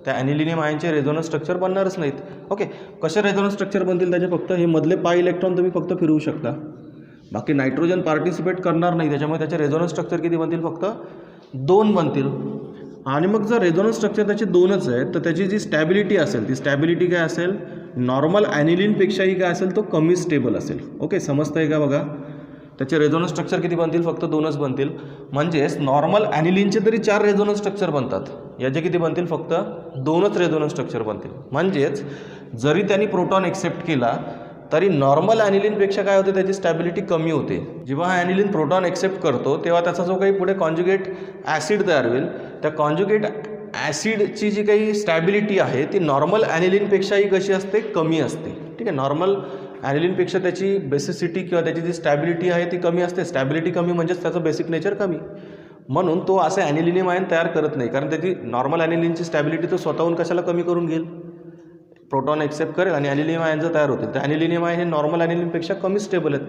त्या ॲनिलिनियम आयनचे रेझोनन्स स्ट्रक्चर बनणारच नाहीत. ओके, कसे रेझोनन्स स्ट्रक्चर बनतील त्याचे? फक्त हे मधले पाय इलेक्ट्रॉन तुम्ही फक्त फिरवू शकता, बाकी नायट्रोजन पार्टिसिपेट करणार नाही. त्याच्यामुळे त्याचे रेझोनन्स स्ट्रक्चर किती बनतील? फक्त 2 बनतील. आणि मग जर रेझोनन्स स्ट्रक्चर त्याचे 2च आहेत तर त्याची जी स्टॅबिलिटी असेल ती स्टॅबिलिटी काय असेल? नॉर्मल ॲनिलिनपेक्षाही काय असेल? तो कमी स्टेबल असेल. ओके, समजतं आहे का? बघा, त्याचे रेझोनन्स स्ट्रक्चर किती बनतील? फक्त 2च बनतील. म्हणजेच नॉर्मल ॲनिलिनचे तरी 4 रेझोनन्स स्ट्रक्चर बनतात, याचे किती बनतील? फक्त 2च रेझोनन्स स्ट्रक्चर बनतील. म्हणजेच जरी त्यांनी प्रोटॉन एक्सेप्ट केला तरी नॉर्मल ॲनिलिनपेक्षा काय होते? त्याची स्टॅबिलिटी कमी होते. जेव्हा हा ॲनिलिन प्रोटॉन एक्सेप्ट करतो तेव्हा त्याचा जो काही पुढे कॉन्जुगेट ॲसिड तयार होईल, त्या कॉन्जुगेट ॲसिडची जी काही स्टॅबिलिटी आहे ती नॉर्मल ॲनिलिनपेक्षाही कशी असते? कमी असते. ठीक आहे, नॉर्मल ॲनिलिनपेक्षा त्याची बेसिसिटी किंवा त्याची जी स्टॅबिलिटी आहे ती कमी असते. स्टॅबिलिटी कमी म्हणजेच त्याचं बेसिक नेचर कमी. म्हणून तो असे ॲनिलिनियम आयन तयार करत नाही, कारण त्याची नॉर्मल ॲनिलिनची स्टॅबिलिटी तो स्वतःहून कशाला कमी करून घेईल? प्रोटॉन एक्सेप्ट करेल आणि ॲनिलिनियम आयन जर तयार होतील तर ॲनिलिनियम आयन हे नॉर्मल ॲनिलिनपेक्षा कमी स्टेबल आहेत.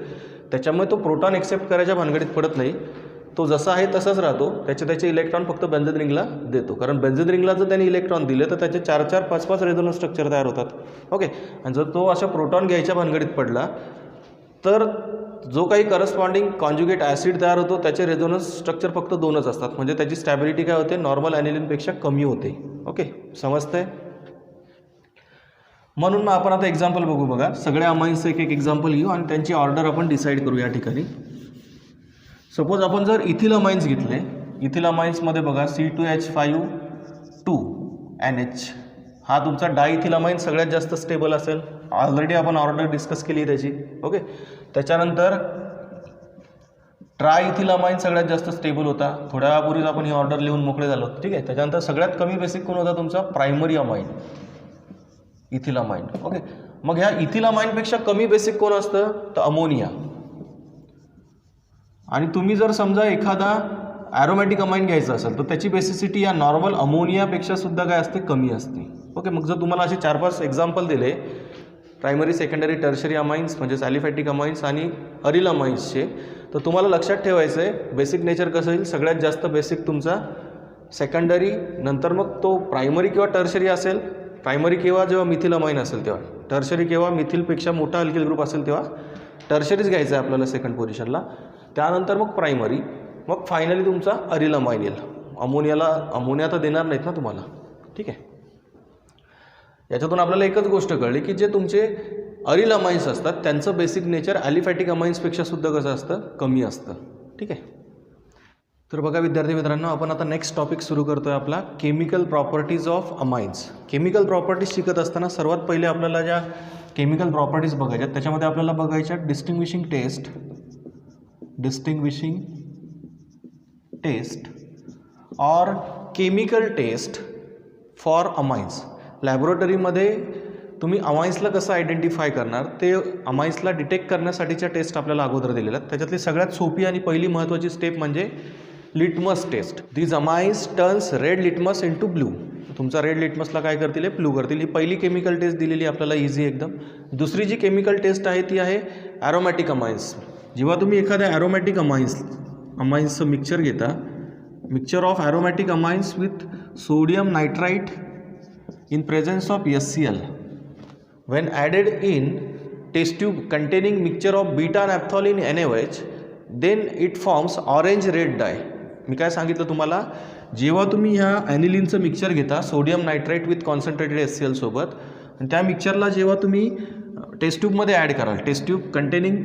त्याच्यामुळे तो प्रोटॉन एक्सेप्ट करायच्या भानगडीत पडत नाही. तो जसा आहे तसाच राहतो. त्याचे इलेक्ट्रॉन फक्त बेन्झीन रिंगला देतो, कारण बेन्झीन रिंगला जर त्यांनी इलेक्ट्रॉन दिले तर त्याचे 4-4, 5-5 रेझोनन्स स्ट्रक्चर तयार होतात. ओके, आणि जर तो अशा प्रोटॉन घ्यायच्या भानगडीत पडला तर जो काही करस्पॉन्डिंग कॉन्जुगेट ॲसिड तयार होतो त्याचे रेझोनन्स स्ट्रक्चर फक्त 2च असतात. म्हणजे त्याची स्टॅबिलिटी काय होते? नॉर्मल ॲनिलिनपेक्षा कमी होते. ओके, समजतंय? म्हणून मग आपण आता एक्झाम्पल बघू. बघा, सगळ्या अमाइन्सचं एक एक्झाम्पल घेऊ आणि त्यांची ऑर्डर आपण डिसाईड करू या ठिकाणी. सपोज आपण जर इथिल अमाइन्स घेतले, इथिल अमाइन्समध्ये बघा C2H5 2NH हा तुमचा डायइथिल अमाइन सगळ्यात जास्त स्टेबल असेल. ऑलरेडी आपण ऑर्डर डिस्कस केली त्याची. ओके, त्याच्यानंतर ट्रायइथिल अमाइन सगळ्यात जास्त स्टेबल होता. थोड्या वेळापूर्वीच आपण ही ऑर्डर लिहून मोकळे झालो. ठीक आहे, त्याच्यानंतर सगळ्यात कमी बेसिक कोण होता? तुमचा primary amine, ethyl amine. Okay, मग ह्या इथिल अमाइनपेक्षा कमी बेसिक कोण असतं? तर अमोनिया. आणि तुम्ही जर समजा एखादा ॲरोमॅटिक अमाइन घ्यायचा असेल तर त्याची बेसिसिटी या नॉर्मल अमोनियापेक्षा सुद्धा काय असते? कमी असते. ओके, मग जर तुम्हाला असे 4-5 एक्झाम्पल दिले प्रायमरी, सेकंडरी, टर्शरी अमाइन्स म्हणजे ॲलिफॅटिक अमाइन्स आणि अरिल अमाइन्सचे, तर तुम्हाला लक्षात ठेवायचं आहे बेसिक नेचर कसं येईल? सगळ्यात जास्त बेसिक तुमचा सेकंडरी, नंतर मग तो प्रायमरी किंवा टर्शरी असेल. प्रायमरी केव्हा? जेव्हा मिथिल अमाइन असेल तेव्हा. टर्शरी केव्हा? मिथिलपेक्षा मोठा अल्किल ग्रुप असेल तेव्हा टर्शरीच घ्यायचं आहे आपल्याला सेकंड पोझिशनला. त्यानंतर मग प्रायमरी, मग फायनली तुमचा अरिल अमाइन येईल. अमोनिया तर देणार नाहीत ना तुम्हाला. ठीक आहे, याच्यातून आपल्याला एकच गोष्ट कळली की जे तुमचे अरिल अमाइन्स असतात त्यांचं बेसिक नेचर ॲलिफॅटिक अमाइन्सपेक्षा सुद्धा कसं असतं? कमी असतं. ठीक आहे, तर बघा विद्यार्थी मित्रांनो, आपण आता नेक्स्ट टॉपिक सुरू करतो आहे आपला chemical properties of amines. Chemical properties शिकत असताना सर्वात पहिले आपल्याला ज्या केमिकल प्रॉपर्टीज बघायच्या त्याच्यामध्ये आपल्याला बघायच्या डिस्टिंग्विशिंग टेस्ट और केमिकल टेस्ट फॉर अमाइन्स. लॅबोरेटरीमध्ये तुम्ही अमाइन्सला कसं आयडेंटिफाय करणार ते अमाइन्सला डिटेक्ट करण्यासाठीच्या टेस्ट आपल्याला अगोदर दिलेल्या आहेत. त्याच्यातली सगळ्यात सोपी आणि पहिली महत्त्वाची स्टेप म्हणजे litmus test. These amines turns red litmus into blue. तुमचा रेड लिटमसला काय करतील? हे ब्लू करतील. ही पहिली केमिकल टेस्ट दिलेली आपल्याला इझी एकदम. दुसरी जी केमिकल टेस्ट आहे ती आहे ॲरोमॅटिक अमाइन्स. जेव्हा तुम्ही एखाद्या ॲरोमॅटिक अमाइन्सचं मिक्सचर घेता, mixture of aromatic amines with sodium nitrite in presence of HCl when added in test tube containing mixture of beta naphthalene NaOH then it forms orange red dye. मी काय सांगितलं तुम्हाला? जेव्हा तुम्ही ह्या ॲनिलिनचं मिक्सचर घेता sodium nitrite with concentrated HCl सोबत, आणि त्या मिक्सचरला जेव्हा तुम्ही टेस्ट ट्यूबमध्ये ॲड कराल, test tube containing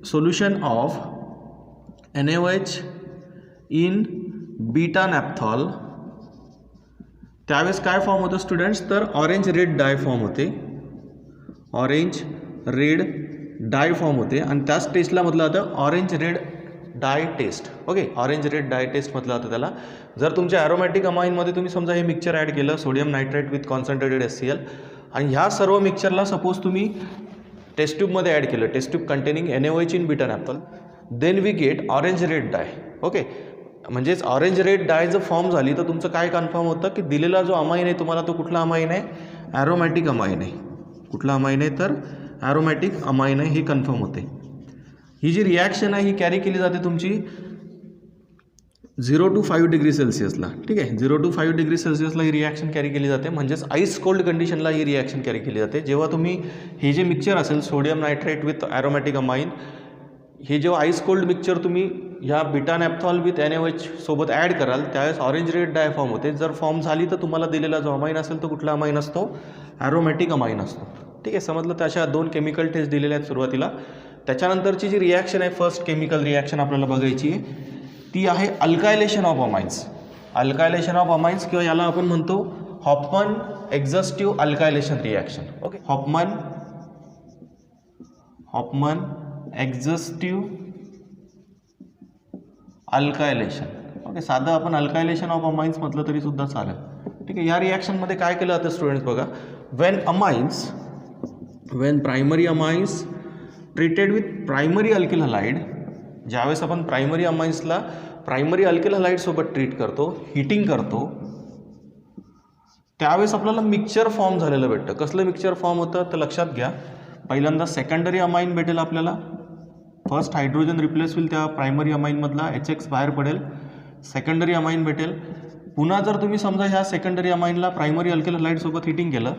solution of NaOH in beta naphthol, त्यावेळेस काय फॉर्म होतं स्टुडंट्स? तर ऑरेंज रेड डाय फॉर्म होते. ऑरेंज रेड डाय फॉर्म होते आणि त्याच टेस्टला म्हटलं जातं orange red dye test. Okay, orange red dye test म्हटलं जातं त्याला. जर तुमच्या ॲरोमॅटिक अमाइनमध्ये तुम्ही समजा हे मिक्सचर ॲड केलं sodium nitrite with concentrated HCl आणि ह्या सर्व मिक्सचरला सपोज तुम्ही टेस्ट ट्यूबमध्ये ॲड केलं, test tube containing NaOH in beta naphthol, then we get orange red dye. Okay, म्हणजेच ऑरेंज रेड डाय जर फॉर्म झाली तर तुमचं काय कन्फर्म होतं की दिलेला जो अमाईन आहे तुम्हाला तो कुठला अमाईन आहे, ॲरोमॅटिक अमाईन आहे. कुठला अमाईन आहे तर ॲरोमॅटिक अमाईन आहे हे कन्फर्म होते. ही जी रिॲक्शन आहे ही कॅरी केली जाते तुमची 0 to 5 डिग्री सेल्सिअसला. ठीक आहे, 0 to 5 डिग्री सेल्सिअसला ही रिॲक्शन कॅरी केली जाते. म्हणजेच आईस कोल्ड कंडिशनला ही रिॲक्शन कॅरी केली जाते. जेव्हा तुम्ही हे जे मिक्सचर असेल sodium nitrate with aromatic amine, हे जेव्हा आईस कोल्ड मिक्सचर तुम्ही ह्या बीटा नॅपथॉल विथ NaOH सोबत ॲड कराल त्यावेळेस ऑरेंज रेड डाय फॉर्म होते. जर फॉर्म झाली तर तुम्हाला दिलेला जो अमाईन असेल तो कुठला अमाईन असतो, ॲरोमॅटिक अमाईन असतो. ठीक आहे, समजलं. तर अशा 2 केमिकल टेस्ट दिलेल्या आहेत सुरुवातीला. त्याच्यानंतरची जी रिॲक्शन आहे, फर्स्ट केमिकल रिॲक्शन आपल्याला बघायची आहे, ती आहे alkylation of amines. Alkylation of amines किंवा याला आपण म्हणतो Hofmann exhaustive alkylation reaction. Okay, Hofmann exhaustive alkylation. Okay, साधं आपण अल्कायलेशन ऑफ अमाइन्स म्हटलं तरी सुद्धा चालेल. ठीक आहे, या रिॲक्शनमध्ये काय केलं जातं स्टुडंट्स बघा, Wien primary amines treated with primary alkyl halide, ज्यावेळेस आपण प्रायमरी अमाइन्सला प्रायमरी अल्किल हलाइडसोबत ट्रीट करतो, हिटिंग करतो, त्यावेळेस आपल्याला मिक्सचर फॉर्म झालेलं भेटतं. कसलं मिक्सचर फॉर्म होतं तर लक्षात घ्या. पहिल्यांदा सेकंडरी अमाईन भेटेल आपल्याला, फर्स्ट हायड्रोजन रिप्लेस होईल त्या प्रायमरी अमाईनमधला, HX बाहेर पडेल, सेकंडरी अमाईन भेटेल. पुन्हा जर तुम्ही समजा ह्या सेकंडरी अमाईनला प्रायमरी अल्किल हलाइडसोबत हिटिंग केलं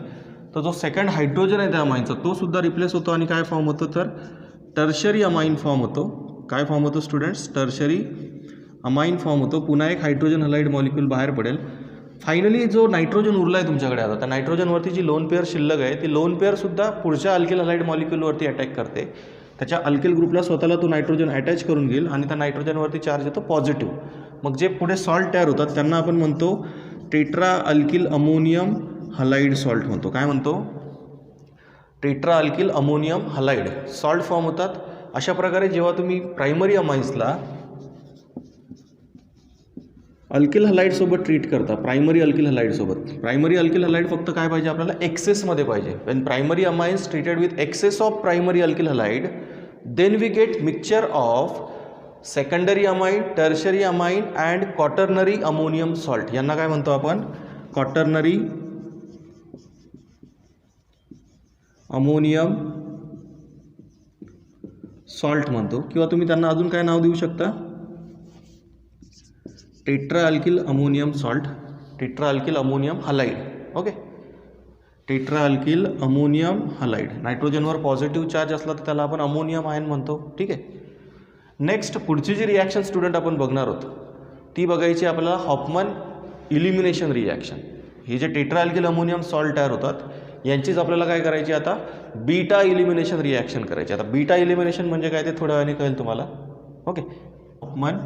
तर जो सेकंड हायड्रोजन आहे त्या अमाईनचा तो सुद्धा रिप्लेस होतो आणि काय फॉर्म होतं तर टर्शरी अमाईन फॉर्म होतो. काय फॉर्म होतो स्टुडंट्स, टर्शरी अमाईन फॉर्म होतो. पुन्हा एक हायड्रोजन हलाइड मॉलिक्यूल बाहेर पडेल. फायनली जो नायट्रोजन उरला आहे तुमच्याकडे आता, त्या नायट्रोजनवरती जी लोन पेअर शिल्लक आहे ती लोन पेअरसुद्धा पुढच्या अल्किल हलाइड मॉलिक्यूलवरती अटॅक करते. त्याच्या अल्किल ग्रुपला स्वतःला तो नायट्रोजन अटॅच करून घेईल आणि त्या नायट्रोजनवरती चार्ज येतो पॉझिटिव्ह. मग जे पुढे सॉल्ट तयार होतात त्यांना आपण म्हणतो tetra alkyl ammonium halide salt म्हणतो. काय म्हणतो, tetra alkyl ammonium halide salt form होतात. अशा प्रकारे जेव्हा तुम्ही प्रायमरी अमाइन्सला अल्किल हलाइडसोबत ट्रीट करता, प्रायमरी अल्किल हलाइड फक्त काय पाहिजे आपल्याला, एक्सेसमध्ये पाहिजे. When primary amines treated with excess of primary alkyl halide then we get mixture of secondary amine, tertiary amine and quaternary ammonium salt. यांना काय म्हणतो आपण, क्वाटर्नरी अमोनियम सॉल्ट म्हणतो. किंवा तुम्ही त्यांना अजून काय नाव देऊ शकता, tetra alkyl ammonium salt, tetra alkyl ammonium halide. Okay, tetra alkyl ammonium halide. नायट्रोजनवर पॉझिटिव्ह चार्ज असला तर त्याला आपण अमोनियम आयन म्हणतो. ठीक आहे, नेक्स्ट पुढची जी रिॲक्शन स्टुडंट आपण बघणार आहोत ती बघायची आपल्याला हॉफमन इलिमिनेशन रिॲक्शन. हे जे टेट्रा अल्किल अमोनियम सॉल्ट तयार होतात यांचीच आपल्याला काय करायची आता, बीटा इलिमिनेशन रिॲक्शन करायची. आता बीटा इलिमिनेशन म्हणजे काय ते थोड्या वेळाने कळेल तुम्हाला. Okay, Hoffman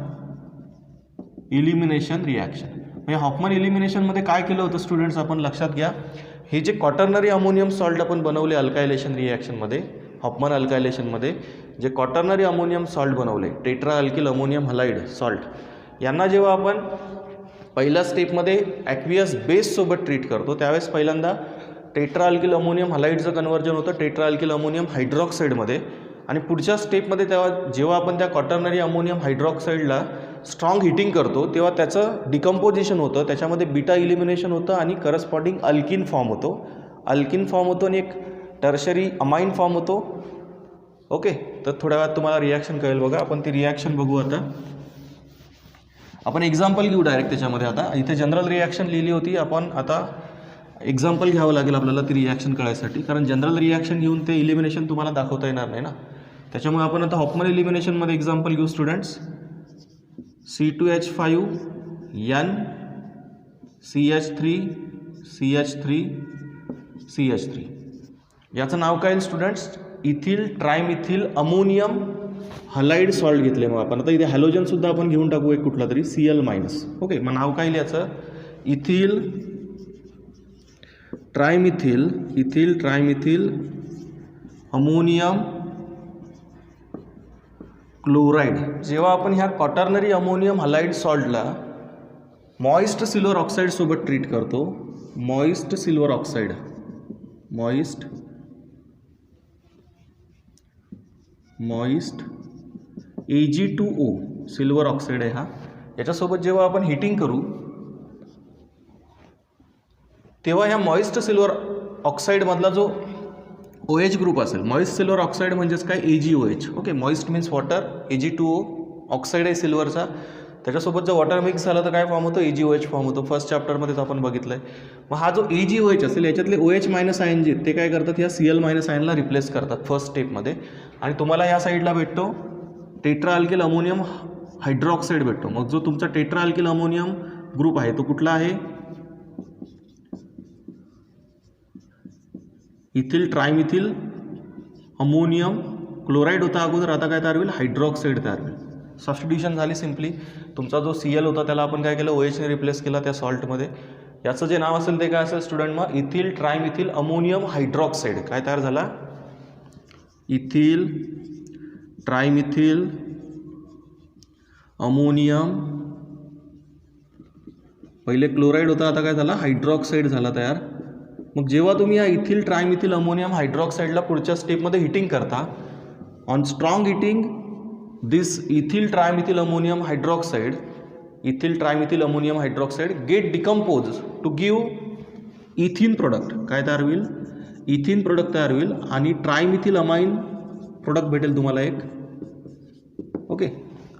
elimination reaction. म्हणजे हॉफमन इलिमिनेशनमध्ये काय केलं होतं स्टुडंट्स आपण लक्षात घ्या. हे जे क्वाटर्नरी अमोनियम सॉल्ट आपण बनवले अल्कायलेशन रिॲक्शनमध्ये, हॉफमन अल्कायलेशनमध्ये जे क्वाटर्नरी अमोनियम सॉल्ट बनवले tetra alkyl ammonium halide salt, यांना जेव्हा आपण पहिल्या स्टेपमध्ये ॲक्वियस बेससोबत ट्रीट करतो त्यावेळेस पहिल्यांदा टेट्रा अल्किल अमोनियम हलाइडचं कन्वर्जन होतं टेट्रा अल्किल अमोनियम हायड्रॉक्साईडमध्ये. आणि पुढच्या स्टेपमध्ये जेव्हा आपण त्या क्वाटर्नरी अमोनियम हायड्रॉक्साईडला स्ट्रॉंग हिटिंग करतो तेव्हा त्याचं डिकम्पोजिशन होतं, त्याच्यामध्ये बीटा इलिमिनेशन होतं आणि करस्पॉन्डिंग अल्किन फॉर्म होतो आणि एक टर्शरी अमाईन फॉर्म होतो. ओके, तर थोड्या वेळात तुम्हाला रिॲक्शन कळेल. बघा आपण ती रिॲक्शन बघू. आता आपण एक्झाम्पल घेऊ डायरेक्ट त्याच्यामध्ये. आता इथे जनरल रिॲक्शन लिहिली होती, आपण आता एक्झाम्पल घ्यावं लागेल आपल्याला ती रिॲक्शन कळायसाठी, कारण जनरल रिॲक्शन घेऊन ते इलिमिनेशन तुम्हाला दाखवता येणार नाही ना. त्याच्यामुळे आपण आता हॉफमन इलिमिनेशनमध्ये एक्झाम्पल घेऊ students. C2H5 N CH3 CH3 CH3. याचं नाव काय students, ethyl trimethyl ammonium halide salt घेतले. मग आपण आता इथे हॅलोजनसुद्धा आपण घेऊन टाकू एक कुठला तरी Cl-. ओके, मग नाव काय याचं, इथिल ट्रायमिथिल अमोनियम क्लोराईड. जेव्हा आपण ह्या क्वाटर्नरी अमोनियम हलाइड सॉल्टला मॉइस्ट सिल्वर ऑक्साईडसोबत ट्रीट करतो, मॉइस्ट Ag2O सिल्वर ऑक्साईड आहे हा, याच्यासोबत जेव्हा आपण हीटिंग करू तेव्हा ह्या मॉइस्ट सिल्वर ऑक्साईडमधला जो OH ग्रुप असेल, मॉइस्ट सिल्वर ऑक्साईड म्हणजेच काय AgOH. Okay, moist means water, Ag2O oxide आहे सिल्वरचा, त्याच्यासोबत जर वॉटर मिक्स झालं तर काय फॉर्म होतो, AgOH फॉर्म होतो. फर्स्ट चॅप्टरमध्येच आपण बघितलं आहे. मग हा जो AgOH असेल याच्यातले OH मायनस आयन जे ते काय करतात, या Cl मायनस आयनला रिप्लेस करतात फर्स्ट स्टेपमध्ये, आणि तुम्हाला या साईडला भेटतो टेट्रा अल्किल अमोनियम हायड्रॉक्साईड भेटतो. मग जो तुमचा टेट्रा अल्किल अमोनियम ग्रुप आहे तो कुठला आहे, इथिल ट्रायमिथिल अमोनियम क्लोराईड होता अगोदर, आता काय तयार होईल, हायड्रॉक्साईड तयार होईल. सबस्टिट्यूशन झाली सिम्पली. तुमचा जो Cl होता त्याला आपण काय केलं, OHने रिप्लेस केला त्या सॉल्टमध्ये. याचं जे नाव असेल ते काय असेल स्टुडंट, मग इथिल ट्रायमिथिल अमोनियम हायड्रॉक्साईड काय तयार झाला, इथिल ट्रायमिथिल अमोनियम, पहिले क्लोराईड होता आता काय झाला, हायड्रॉक्साईड झाला तयार. मग जेव्हा तुम्ही या इथिल ट्रायमिथिल अमोनियम हायड्रॉक्साईडला पुढच्या स्टेपमध्ये हिटिंग करता, on strong heating this ethyl trimethyl ammonium hydroxide get decompose to give ethene product. काय तयार होईल, इथिन प्रोडक्ट तयार होईल आणि ट्रायमिथिल अमाइन प्रोडक्ट भेटेल तुम्हाला एक. ओके,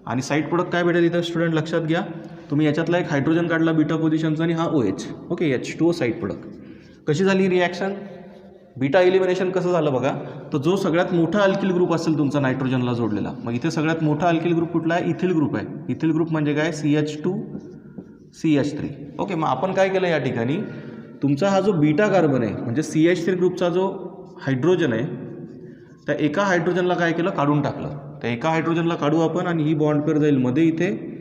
आणि साईड प्रोडक्ट काय भेटेल इथं स्टुडंट लक्षात घ्या, तुम्ही याच्यातला एक हायड्रोजन काढला बीटा पोझिशनचा आणि हा OH. Okay, H2O side product. कशी झाली रिॲक्शन, बीटा इलिमिनेशन कसं झालं बघा, तर जो सगळ्यात मोठा अल्किल ग्रुप असेल तुमचा नायट्रोजनला जोडलेला, मग इथे सगळ्यात मोठा अल्किल ग्रुप कुठला आहे, इथिल ग्रुप आहे. इथिल ग्रुप म्हणजे काय, CH2CH3. ओके, मग आपण काय केलं या ठिकाणी, तुमचा हा जो बीटा कार्बन आहे म्हणजे CH3 ग्रुपचा जो हायड्रोजन आहे त्या एका हायड्रोजनला काय केलं, काढून टाकलं. त्या एका हायड्रोजनला काढू आपण आणि ही बॉन्ड पेअर जाईल मध्ये इथे,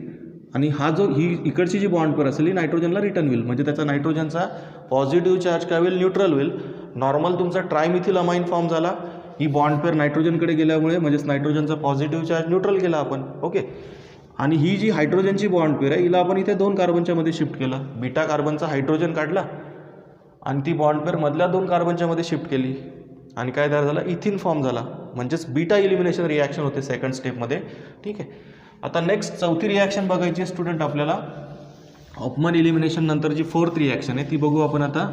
आणि हा जो ही इकडची जी बॉन्ड पेअर असेल ही नायट्रोजनला रिटर्न होईल. म्हणजे त्याचा नायट्रोजनचा पॉझिटिव्ह चार्ज काय होईल, न्यूट्रल होईल. नॉर्मल तुमचा ट्रायमिथिल अमाइन फॉर्म झाला, ही बॉन्ड पेअर नायट्रोजनकडे गेल्यामुळे म्हणजेच नायट्रोजनचा पॉझिटिव्ह चार्ज न्यूट्रल केला आपण. ओके, आणि ही जी हायड्रोजनची बॉन्ड पेअर आहे हिला आपण इथे 2 कार्बनच्या मध्ये शिफ्ट केलं. बीटा कार्बनचा हायड्रोजन काढला आणि ती बॉन्ड पेअर मधल्या 2 कार्बनच्या मध्ये शिफ्ट केली आणि काय तयार झाला, इथिन फॉर्म झाला. म्हणजेच बीटा इलिमिनेशन रिॲक्शन होते सेकंड स्टेपमध्ये. ठीक आहे, आता नेक्स्ट चौथी रिॲक्शन बघायची स्टुडंट आपल्याला. ऑपमन इलिमिनेशन नंतरची फोर्थ रिॲक्शन आहे ती बघू आपण आता.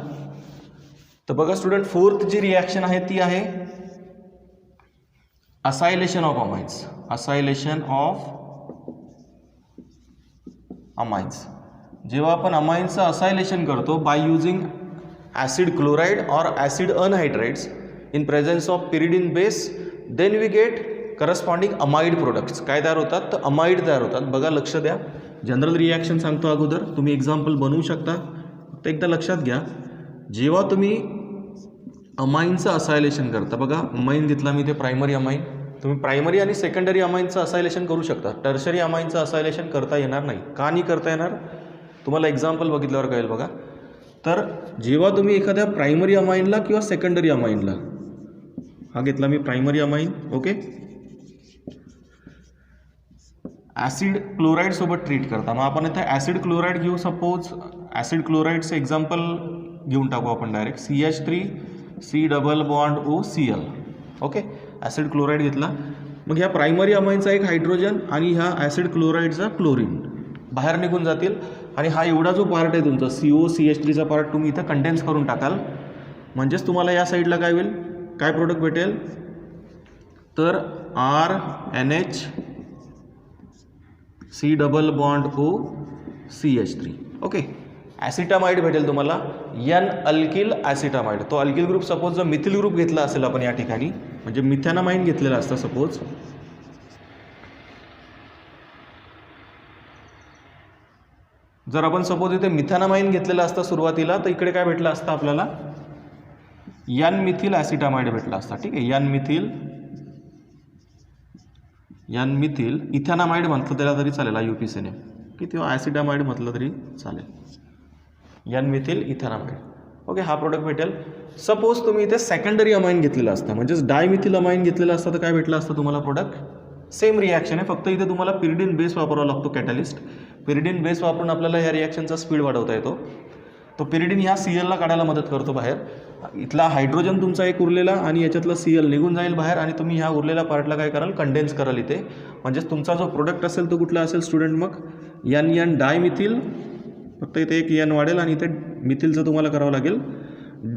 तर बघा स्टुडंट, फोर्थ जी रिॲक्शन आहे ती आहे acylation of amines. Acylation of amines. जेव्हा आपण अमाइन्सचं असायलेशन करतो by using acid chloride or acid anhydrides in presence of pyridine base, then we get corresponding amide products. काय तयार होतात, तर अमाइड तयार होतात. बघा लक्ष द्या, जनरल रिॲक्शन सांगतो अगोदर, तुम्ही एक्झाम्पल बनवू शकता, फक्त एकदा लक्षात घ्या. जेव्हा तुम्ही अमाइनचं असायलेशन करता, बघा अमाइन घेतला मी, ते प्रायमरी अमाइन, तुम्ही प्रायमरी आणि सेकंडरी अमाइनचं असायलेशन करू शकता. टर्शरी अमाइनचं असायलेशन करता येणार नाही. का नाही करता येणार, तुम्हाला एक्झाम्पल बघितल्यावर कळेल. बघा, तर जेव्हा तुम्ही एखाद्या प्रायमरी अमाइनला किंवा सेकंडरी अमाइनला, हा घेतला मी primary amine, okay, acid chloride सोबत ट्रीट करता, मग आपण इथे ॲसिड क्लोराईड घेऊ. सपोज ॲसिड क्लोराईडचं एक्झाम्पल घेऊन टाकू आपण direct, CH3C double bond OCl. Okay, acid chloride घेतला. मग ह्या प्रायमरी अमाइनचा एक हायड्रोजन आणि ह्या ॲसिड क्लोराईडचा क्लोरीन बाहेर निघून जातील आणि हा एवढा जो पार्ट आहे तुमचा COCH3चा पार्ट तुम्ही इथं कंडेन्स करून टाकाल. म्हणजेच तुम्हाला या साईडला काय होईल, काय प्रोडक्ट भेटेल, तर RNH C double bond OCH3. Okay, acetamide भेटेल तुम्हाला, N अल्किल ॲसिटामाइड. तो अल्किल ग्रुप सपोज जर मिथिल ग्रुप घेतला असेल आपण या ठिकाणी, म्हणजे मिथॅनामाइन घेतलेला असता सपोज, जर आपण सपोज इथे मिथॅनामाइन घेतलेला असता सुरुवातीला, तर इकडे काय भेटलं असतं आपल्याला, N मिथिल ॲसिटामाइड भेटला असता. ठीक आहे, N मिथिल इथॅनामाइड म्हटलं त्याला तरी चालेल IUPACने, की किंवा ॲसिटामाइड म्हटलं तरी चालेल, N मिथिल इथॅनामाइड. ओके, हा प्रोडक्ट भेटेल. सपोज तुम्ही इथे सेकंडरी अमाइन घेतलेला असता, म्हणजेच डायमिथिल अमाइन घेतलेला असता, तर काय भेटलं असतं तुम्हाला प्रोडक्ट, सेम रिॲक्शन आहे, फक्त इथे तुम्हाला पिरिडीन बेस वापरावा लागतो, कॅटलिस्ट. पिरिडीन बेस वापरून आपल्याला या रिॲक्शनचा स्पीड वाढवता येतो. तो पिरिडीन ह्या Clला काढायला मदत करतो बाहेर. इथला हायड्रोजन तुमचा एक उरलेला आणि याच्यातला Cl निघून जाईल बाहेर आणि तुम्ही ह्या उरलेल्या पार्टला काय कराल, कंडेन्स कराल इथे. म्हणजेच तुमचा जो प्रोडक्ट असेल तो कुठला असेल स्टुडंट, मग एन एन डायमिथिल, फक्त इथे एक एन वाढेल आणि इथे मिथिलचं तुम्हाला करावं लागेल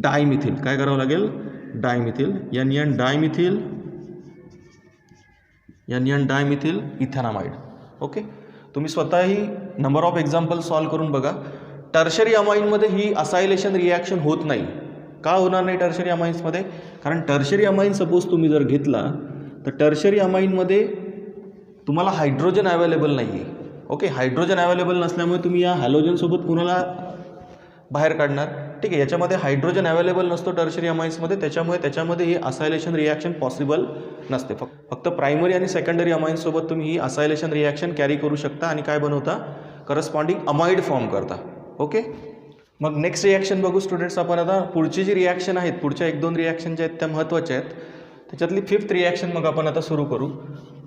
डायमिथिल. काय करावं लागेल? Dimethyl. N N dimethyl, N N dimethyl ethanamide. Okay, तुम्ही स्वतःही नंबर ऑफ एक्झाम्पल सॉल्व करून बघा. टर्शरी अमाईनमध्ये ही असायलेशन रिॲक्शन होत नाही. का होणार नाही टर्शरी अमाईन्समध्ये? कारण टर्शरी अमाईन सपोज तुम्ही जर घेतला तर टर्शरी अमाईनमध्ये तुम्हाला हायड्रोजन अवेलेबल नाही आहे. ओके, हायड्रोजन अवेलेबल नसल्यामुळे तुम्ही या हॅलोजनसोबत कुणाला बाहेर काढणार? ठीक आहे, याच्यामध्ये हायड्रोजन अवेलेबल नसतो टर्शरी अमाईन्समध्ये, त्याच्यामध्ये ही असायलेशन रिॲक्शन पॉसिबल नसते. फक्त प्रायमरी आणि सेकंडरी अमाईन्ससोबत तुम्ही ही असायलेशन रिॲक्शन कॅरी करू शकता आणि काय बनवता? करस्पॉन्डिंग अमाइड फॉर्म करता. ओके, मग नेक्स्ट रिॲक्शन बघू स्टुडंट्स आपण. आता पुढची जी रिॲक्शन आहेत, पुढच्या 1-2 रिॲक्शन ज्या आहेत त्या महत्त्वाच्या आहेत. त्याच्यातली 5th रिॲक्शन मग आपण आता सुरू करू.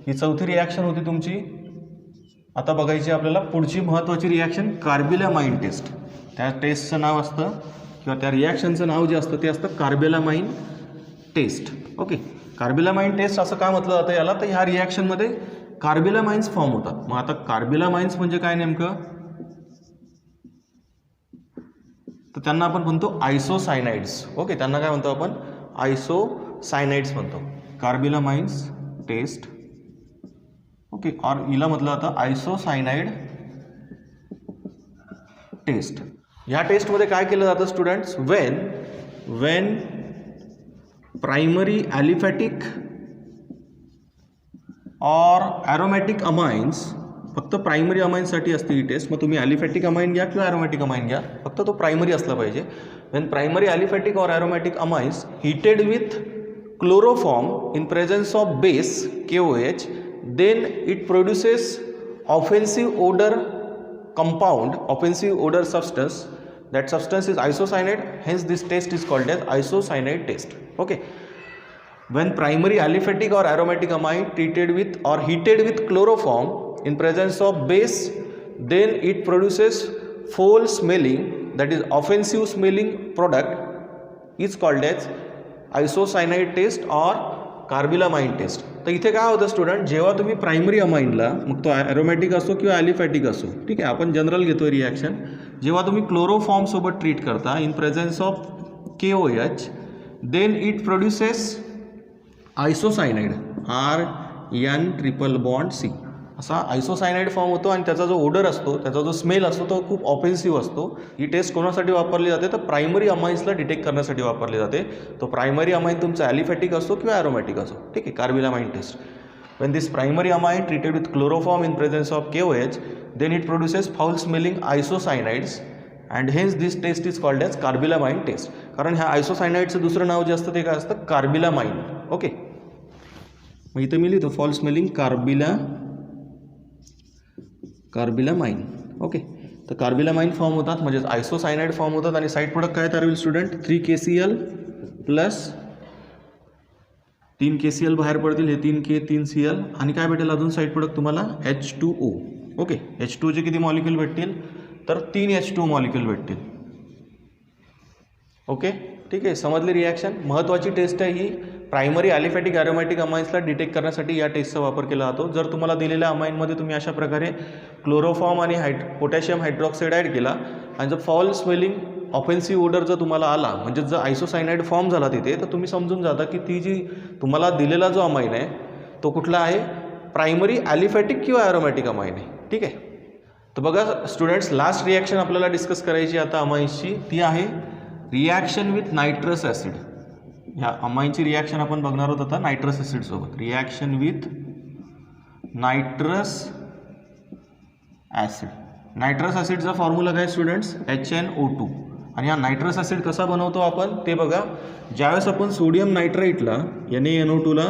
ही 4थी रिॲक्शन होती तुमची. आता बघायची आपल्याला पुढची महत्त्वाची रिॲक्शन कार्बिलामाइन टेस्ट. त्या टेस्टचं नाव असतं किंवा त्या रिॲक्शनचं नाव जे असतं ते असतं carbylamine test. Okay, carbylamine test असं का म्हटलं जातं याला? तर ह्या रिॲक्शनमध्ये कार्बिलामाइन्स फॉर्म होतात. मग आता कार्बिलामाइन्स म्हणजे काय नेमकं? तर त्यांना आपण म्हणतो आयसोसायनाइड्स. ओके, त्यांना काय म्हणतो आपण? आयसोसायनाइड्स म्हणतो. कार्बिलामाइन्स टेस्ट. ओके, और हिला म्हटलं जातं आयसोसायनाइड टेस्ट. ह्या टेस्टमध्ये काय केलं जातं स्टुडंट्स? वेन प्रायमरी ॲलिफॅटिक और ॲरोमॅटिक अमाइन्स, फक्त प्रायमरी अमाइन्ससाठी असते ही टेस्ट. मग तुम्ही ॲलिफॅटिक अमाइन घ्या किंवा ॲरोमॅटिक अमाइन घ्या, फक्त तो प्रायमरी असला पाहिजे. वेन प्रायमरी ॲलिफॅटिक और aromatic amines heated with chloroform in presence of base KOH, then it produces offensive odor compound, offensive odor substance. That substance is isocyanate, hence this test is called as isocyanate test. Okay, when primary aliphatic or aromatic amine treated with or heated with chloroform in presence of base, then it produces foul smelling, that is offensive smelling product, is called as isocyanate test or carbylamine test. तर इथे काय होतं student, जेव्हा तुम्ही primary अमाइनला, मग तो aromatic असो किंवा ॲलिफॅटिक असो, ठीक आहे, आपण जनरल घेतो रिॲक्शन, जेव्हा तुम्ही क्लोरोफॉर्मसोबत ट्रीट करता in presence of KOH, then it produces isocyanide RN∧C असा आयसोसायनाइड फॉर्म होतो आणि त्याचा जो ओडर असतो, त्याचा जो स्मेल असतो तो खूप ऑफेन्सिव्ह असतो. ही टेस्ट कोणासाठी वापरली जाते? तर प्रायमरी अमाइन्सला डिटेक्ट करण्यासाठी वापरली जाते. तो प्रायमरी अमाइन तुमचा ॲलिफॅटिक असो किंवा ॲरोमॅटिक असो, ठीक आहे, carbylamine test. When this primary amine treated with chloroform in presence of KOH, then it produces foul smelling isocyanides and hence this test is called as carbylamine test. कारण ह्या आयसोसायनाइडचं दुसरं नाव जे असतं ते काय असतं? कार्बिलामाइन. ओके, मग इथे मी लिहितो फॉल स्मेलिंग कार्बिलामाइन. ओके, तर कार्बिलामाइन फॉर्म होतात म्हणजेच आयसोसायनाइड फॉर्म होतात आणि साईड प्रोडक्ट काय तयार होईल स्टुडंट? 3KCl प्लस 3KCl बाहेर पडतील, हे 3K 3Cl आणि काय भेटेल अजून साईड प्रोडक्ट तुम्हाला? H2O. ओके, H2चे किती मॉलिक्यूल भेटतील? तर 3 H2 मॉलिक्यूल भेटतील. ओके, ठीक आहे, समजली रिॲक्शन. महत्त्वाची टेस्ट आहे ही. प्रायमरी ॲलिफॅटिक ॲरोमॅटिक अमाइन्सला डिटेक्ट करण्यासाठी या टेस्टचा वापर केला जातो. जर तुम्हाला दिलेल्या अमाइनमध्ये तुम्ही अशा प्रकारे क्लोरोफॉर्म आणि पोटॅशियम हायड्रॉक्साईड ॲड केला आणि जर फॉल स्मेलिंग ऑफेन्सिव्ह ओडर जर तुम्हाला आला, म्हणजे जर आयसोसायनाइड फॉर्म झाला तिथे, तर तुम्ही समजून जाता की ती जी तुम्हाला दिलेला जो अमाइन आहे तो कुठला आहे? प्रायमरी ॲलिफॅटिक किंवा ॲरोमॅटिक अमाइन आहे. ठीक आहे, तर बघा स्टुडंट्स, लास्ट रिॲक्शन आपल्याला डिस्कस करायची आता अमाइन्सची, ती आहे रिॲक्शन विथ नायट्रस ॲसिड. ह्या अमाइनची रिॲक्शन आपण बघणार आहोत आता नायट्रस ॲसिडसोबत. Reaction with nitrous acid. Nitrous ॲसिडचा फॉर्म्युला काय स्टुडंट्स? HNO2. आणि हा नायट्रस ॲसिड कसा बनवतो आपण ते बघा. ज्यावेळेस आपण सोडियम नायट्राईटला NaNO2ला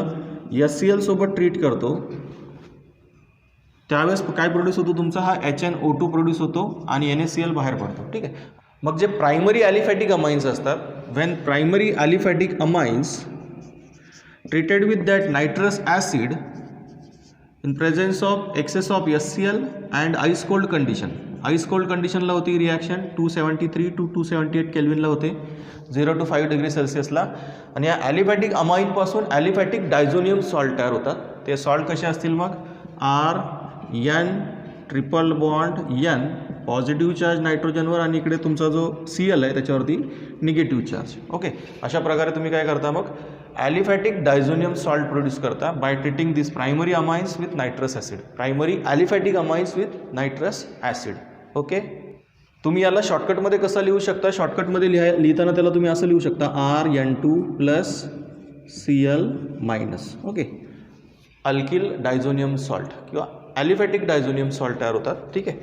HCl सोबत ट्रीट करतो त्यावेळेस काय प्रोड्यूस होतो तुमचा? हा HNO2 प्रोड्यूस होतो आणि NaCl बाहेर पडतो. ठीक आहे, मग जे प्रायमरी ॲलिफॅटिक अमाइन्स असतात, when primary aliphatic amines treated with that nitrous acid in presence of excess of HCl and ice cold condition. Ice cold कंडिशनला होती रिॲक्शन 273 to 278 केल्विनला होते, 0 to 5 डिग्री सेल्सिअसला. आणि या ॲलिफॅटिक अमाइनपासून ॲलिफॅटिक डायझोनियम सॉल्ट तयार होतात. ते सॉल्ट कसे असतील मग? RN triple bond N, positive charge नायट्रोजनवर आणि इकडे तुमचा जो Cl आहे त्याच्यावरती निगेटिव्ह चार्ज. ओके, अशा प्रकारे तुम्ही काय करता मग ॲलिफॅटिक डायझोनियम सॉल्ट प्रोड्यूस करता by treating this primary amines with nitrous acid. Primary aliphatic amines with nitrous acid. Okay, तुम्ही याला शॉर्टकटमध्ये कसं लिहू शकता? शॉर्टकटमध्ये लिहिताना त्याला तुम्ही असं लिहू शकता RN2 + Cl-. Okay, alkyl diazonium salt किंवा ॲलिफॅटिक डायझोनियम सॉल्ट तयार होतात. ठीक आहे.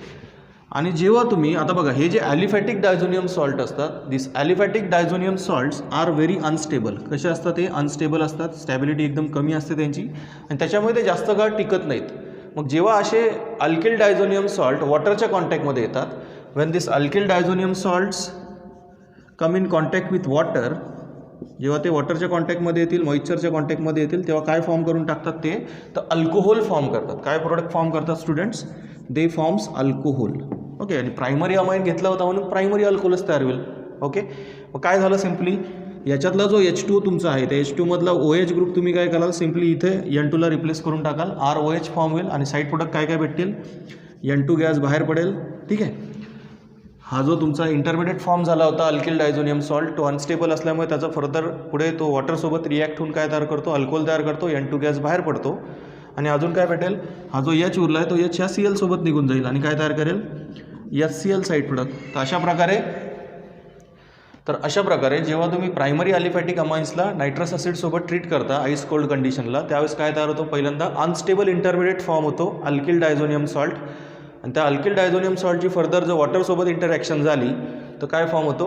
आणि जेव्हा तुम्ही आता बघा हे जे ॲलिफॅटिक डायझोनियम सॉल्ट असतात, this aliphatic diazonium salts are very unstable. कसे असतात ते? अनस्टेबल असतात, स्टॅबिलिटी एकदम कमी असते त्यांची आणि त्याच्यामुळे ते जास्त काळ टिकत नाहीत. मग जेव्हा असे अल्किल डायझोनियम सॉल्ट वॉटरच्या कॉन्टॅक्टमध्ये येतात, when this alkyl diazonium salts come in contact with water, जेव्हा ते वॉटरच्या कॉन्टॅक्टमध्ये येतील, मॉइश्चरच्या कॉन्टॅक्टमध्ये येतील, तेव्हा काय फॉर्म करून टाकतात ते? तर अल्कोहोल फॉर्म करतात. काय प्रोडक्ट फॉर्म करतात स्टुडंट्स? दे फॉर्म्स अल्कोहोल. ओके, आणि प्रायमरी अमाइन घेतला होता म्हणून प्रायमरी अल्कोहोलच तयार होईल. ओके, मग काय झालं सिम्पली याच्यातला जो H2 तुमचा आहे त्या H2 मधला OH ग्रुप तुम्ही काय कराल? सिम्पली इथे N2 ला रिप्लेस करून टाकाल, ROH फॉर्म होईल आणि साईड प्रोडक्ट काय काय भेटतील? N2 गॅस बाहेर पडेल. ठीक आहे. हा जो तुमचा इंटरमिडिएट फॉर्म झाला होता अल्किल डायझोनियम सॉल्ट, तो अनस्टेबल असल्यामुळे त्याचा फर्दर पुढे तो वॉटरसोबत रिॲक्ट होऊन काय तयार करतो? अल्कोहोल तयार करतो. N2 गॅस बाहेर पडतो आणि अजून काय भेटेल? हा जो H उरला आहे तो H ह्या Cl सोबत निघून जाईल आणि काय तयार करेल? HCl side product. तर अशा प्रकारे जेव्हा तुम्ही प्रायमरी ॲलिफॅटिक अमाइन्सला नायट्रस ॲसिडसोबत ट्रीट करता आईस कोल्ड कंडिशनला, त्यावेळेस काय तयार होतो? पहिल्यांदा अनस्टेबल इंटरमिडिएट फॉर्म होतो अल्किल डायझोनियम सॉल्ट आणि त्या अल्किल डायझोनियम सॉल्टची फर्दर जर वॉटरसोबत इंटरॅक्शन झाली तर काय फॉर्म होतो?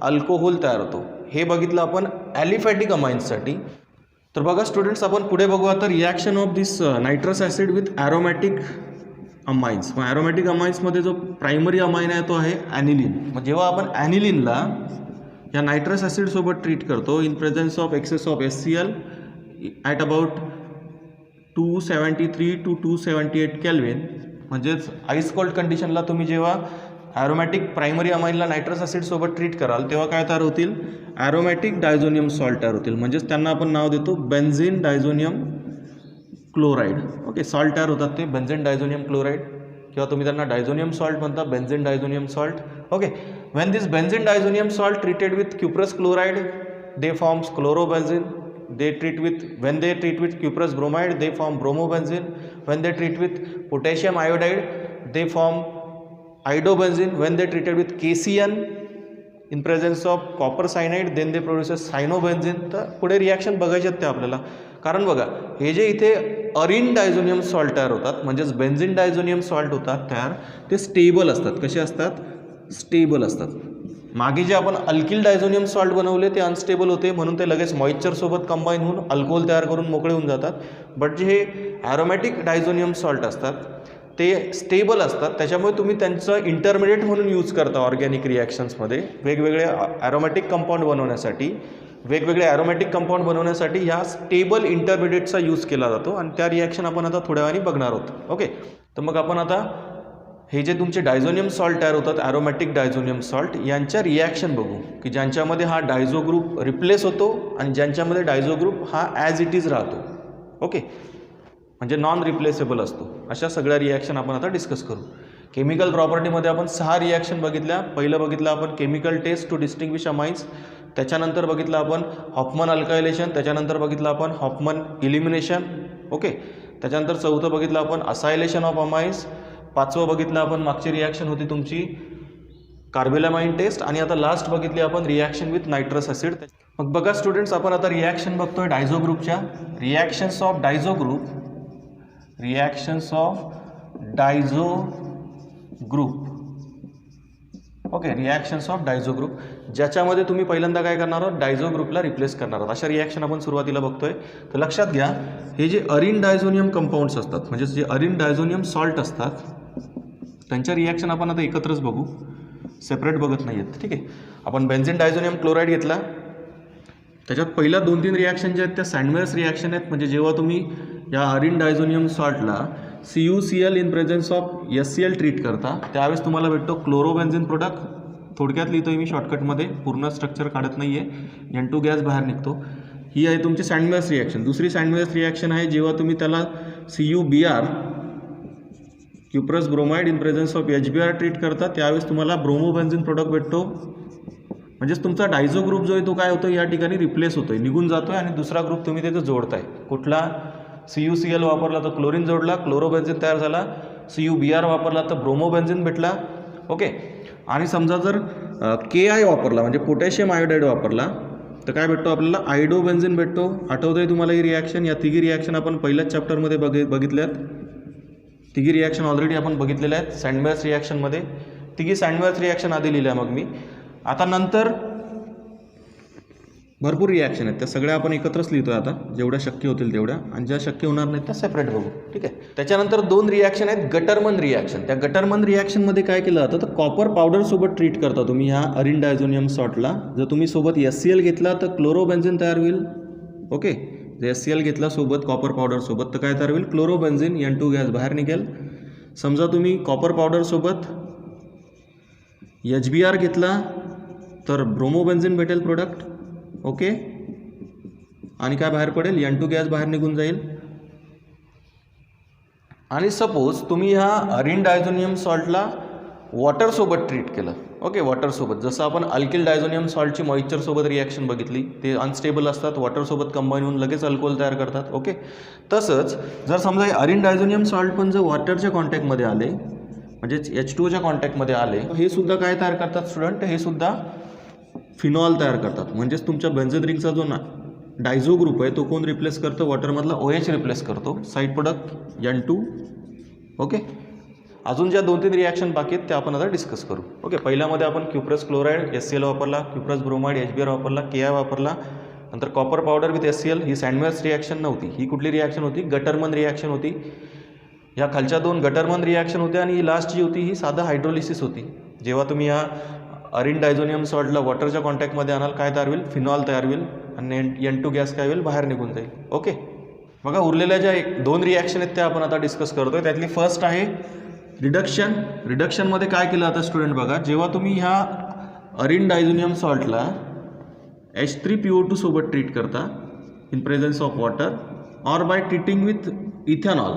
अल्कोहोल तयार होतो. हे बघितलं आपण ॲलिफॅटिक अमाइन्ससाठी. तर बघा स्टुडंट्स, आपण पुढे बघू आता reaction of this nitrous acid with aromatic amines. मग ॲरोमॅटिक अमाइन्समध्ये जो प्रायमरी अमाइन आहे तो आहे ॲनिलिन. मग जेव्हा आपण ॲनिलिनला या नायट्रस ॲसिडसोबत ट्रीट करतो in presence of excess of HCl at about 273 to 278 kelvin, म्हणजेच आईस कोल्ड कंडिशनला तुम्ही जेव्हा ॲरोमॅटिक प्रायमरी अमाइनला नायट्रस ॲसिडसोबत ट्रीट कराल तेव्हा काय तयार होतील? ॲरोमॅटिक डायझोनियम सॉल्ट तयार होतील. म्हणजेच त्यांना आपण नाव देतो benzene diazonium chloride. Okay, salt तयार होतात ते बेन्झीन डायझोनियम क्लोराईड किंवा तुम्ही त्यांना डायझोनियम सॉल्ट म्हणता, benzene diazonium salt. Okay, when this benzene diazonium salt treated with cuprous chloride they forms chlorobenzene. When they treat with cuprous bromide they form bromobenzene. When they treat with potassium iodide they form iodobenzene. When they treated with KCN in presence of copper cyanide then they produce cyanobenzene. तर पुढे reaction बघायचे ते आपल्याला. कारण बघा हे जे इथे अरिन डायझोनियम सॉल्ट तयार होतात म्हणजेच बेन्झीन डायझोनियम सॉल्ट होतात तयार, ते स्टेबल असतात. कसे असतात? स्टेबल असतात. मागे जे आपण अल्किल डायझोनियम सॉल्ट बनवले ते अनस्टेबल होते म्हणून ते लगेच मॉइश्चरसोबत कंबाईन होऊन अल्कोहोल तयार करून मोकळे होऊन जातात. बट जे हे ॲरोमॅटिक डायझोनियम सॉल्ट असतात ते स्टेबल असतात. त्याच्यामुळे तुम्ही त्यांचं इंटरमिडिएट म्हणून यूज करता ऑर्गॅनिक रिॲक्शन्समध्ये. वेगवेगळे ॲरोमॅटिक कंपाऊंड बनवण्यासाठी ह्या स्टेबल इंटरमिडिएटचा यूज केला जातो आणि त्या रिॲक्शन आपण आता थोड्या वेळाने बघणार आहोत. ओके, तर मग आपण आता हे जे तुमचे डायझोनियम सॉल्ट तयार होतात ॲरोमॅटिक डायझोनियम सॉल्ट यांच्या रिॲक्शन बघू की ज्यांच्यामध्ये हा डायझो ग्रुप रिप्लेस होतो आणि ज्यांच्यामध्ये डायझो ग्रुप हा ॲज इट इज राहतो. ओके, म्हणजे नॉन रिप्लेसेबल असतो. अशा सगळ्या रिॲक्शन आपण आता डिस्कस करू. केमिकल प्रॉपर्टीमध्ये आपण 6 रिॲक्शन बघितल्या. पहिलं बघितलं आपण chemical test to distinguish amines, त्याच्यानंतर बघितलं आपण हॉफमन अल्कायलेशन, त्याच्यानंतर बघितलं आपण हॉफमन इलिमिनेशन. ओके, त्याच्यानंतर चौथं बघितलं आपण असायलेशन ऑफ अमाइन्स, 5वं बघितलं आपण मागची रिॲक्शन होती तुमची कार्बेलामाइन टेस्ट आणि आता लास्ट बघितली आपण रिॲक्शन विथ नायट्रस ॲसिड. मग बघा स्टुडंट्स, आपण आता रिॲक्शन बघतोय डायझो ग्रुपच्या. Reactions of डायझो group okay, reactions of डायझो group ज्याच्यामध्ये तुम्ही पहिल्यांदा काय करणार आहात? डायझो ग्रुपला रिप्लेस करणार आहात. अशा रिॲक्शन आपण सुरुवातीला बघतोय. तर लक्षात घ्या हे जे अरिन डायझोनियम कंपाऊंड्स असतात म्हणजे जे अरिन डायझोनियम सॉल्ट असतात त्यांच्या रिॲक्शन आपण आता एकत्रच बघू, सेपरेट बघत नाही आहेत. ठीक आहे, आपण बेन्झीन डायझोनियम क्लोराईड घेतला, त्याच्यात पहिल्या 2-3 रिॲक्शन ज्या आहेत त्या सँडमेअर्स रिॲक्शन आहेत. म्हणजे जेव्हा तुम्ही या अरिन डायझोनियम सॉल्टला CuCl in presence of HCl treat करता त्यावेळेस तुम्हाला भेटतो क्लोरोबेन्झीन प्रोडक्ट. थोडक्यात लिहितो मी शॉर्टकटमध्ये, पूर्ण स्ट्रक्चर काढत नाही आहे. N2 गॅस बाहेर निघतो. ही आहे तुमची सँडमेअर्स रिॲक्शन. दुसरी सँडमेअर्स रिॲक्शन आहे जेव्हा तुम्ही त्याला CuBr cuprous bromide in presence of HBr treat करता त्यावेळेस तुम्हाला ब्रोमोबेन्झिन प्रोडक्ट भेटतो. म्हणजेच तुमचा डायझो ग्रुप जो आहे तो काय होतो या ठिकाणी रिप्लेस होतोय, निघून जातोय आणि दुसरा ग्रुप तुम्ही तिथे जोडताय. कुठला? CuCl वापरला तर क्लोरीन जोडला, क्लोरोबेन्झिन तयार झाला. CuBr वापरला तर ब्रोमोबेन्झिन भेटला. ओके. आणि समजा जर KI वापरला म्हणजे पोटॅशियम आयोडाईड वापरला तर काय भेटतो आपल्याला? आयडोबेन्झिन भेटतो. आठवतंय तुम्हाला ही रिॲक्शन? या तिघी रिॲक्शन आपण पहिल्याच चॅप्टरमध्ये बघितल्यात. तिघी रिॲक्शन ऑलरेडी आपण बघितलेल्या आहेत सँडबॅच रिॲक्शनमध्ये. तिघी सँडबॅच रिॲक्शन आधी लिहिल्या मग मी. आता नंतर भरपूर रिॲक्शन आहेत, त्या सगळ्या आपण एकत्रच लिहितोय आता, जेवढ्या शक्य होतील तेवढ्या, आणि ज्या शक्य होणार नाहीत त्या सेपरेट बघू. ठीक आहे. त्याच्यानंतर 2 रिॲक्शन आहेत गटरमन रिॲक्शन. त्या गटरमन रिॲक्शनमध्ये काय केलं जातं तर कॉपर पावडरसोबत ट्रीट करता तुम्ही ह्या अरिन डायझोनियम सॉल्टला. जर तुम्ही सोबत HCl घेतला तर क्लोरोबेन्झिन तयार होईल. ओके. जर HCl घेतला सोबत कॉपर पावडरसोबत तर काय तयार होईल? क्लोरोबेन्झिन, N2 गॅस बाहेर निघेल. समजा तुम्ही कॉपर पावडरसोबत HBr घेतला तर ब्रोमोबेन्झिन भेटेल प्रोडक्ट. ओके. आणि काय बाहेर पडेल? N2 गॅस बाहेर निघून जाईल. आणि सपोज तुम्ही ह्या अरिन डायझोनियम सॉल्टला वॉटरसोबत ट्रीट केलं. ओके. वॉटरसोबत, जसं आपण अल्किल डायझोनियम सॉल्टची मॉइश्चरसोबत रिॲक्शन बघितली, ते अनस्टेबल असतात, वॉटरसोबत कंबाईन होऊन लगेच अल्कोहोल तयार करतात. ओके. तसंच जर समजा हे अरिन डायझोनियम सॉल्ट पण जर वॉटरच्या कॉन्टॅक्टमध्ये आले म्हणजेच H2Oच्या कॉन्टॅक्टमध्ये आले, हे सुद्धा काय तयार करतात स्टुडंट? हे सुद्धा फिनॉल तयार करतात. म्हणजेच तुमच्या बेन्झीन रिंगचा जो डायझो ग्रुप आहे तो कोण रिप्लेस करतो? वॉटरमधला OH रिप्लेस करतो. Side product N2. ओके. अजून ज्या 2-3 रिॲक्शन बाकी आहेत त्या आपण आता डिस्कस करू. ओके. पहिल्यामध्ये आपण क्युप्रस क्लोराईड HCl वापरला, क्युप्रस ब्रोमाइड HBr वापरला, KI वापरला. नंतर कॉपर पावडर विथ HCl. ही सँडबॅच रिॲक्शन नव्हती, ही कुठली रिॲक्शन होती? गटरमन रिॲक्शन होती. ह्या खालच्या 2 गटरमन रिॲक्शन होत्या आणि ही लास्ट जी होती ही साधा हायड्रोलिसिस होती. जेव्हा तुम्ही ह्या अरिन डायझोनियम सॉल्टला वॉटरच्या कॉन्टॅक्टमध्ये आणाल काय तयार होईल? फिनॉल तयार होईल आणि N2 गॅस काय होईल? बाहेर निघून जाईल. ओके. बघा, उरलेल्या ज्या 2 रिॲक्शन आहेत त्या आपण आता डिस्कस करतोय. त्यातली फर्स्ट आहे रिडक्शन. रिडक्शनमध्ये काय केलं आता स्टुडंट बघा, जेव्हा तुम्ही ह्या अरिन डायझोनियम सॉल्टला H3PO2 सोबत ट्रीट करता in presence of water or by treating with ethanol,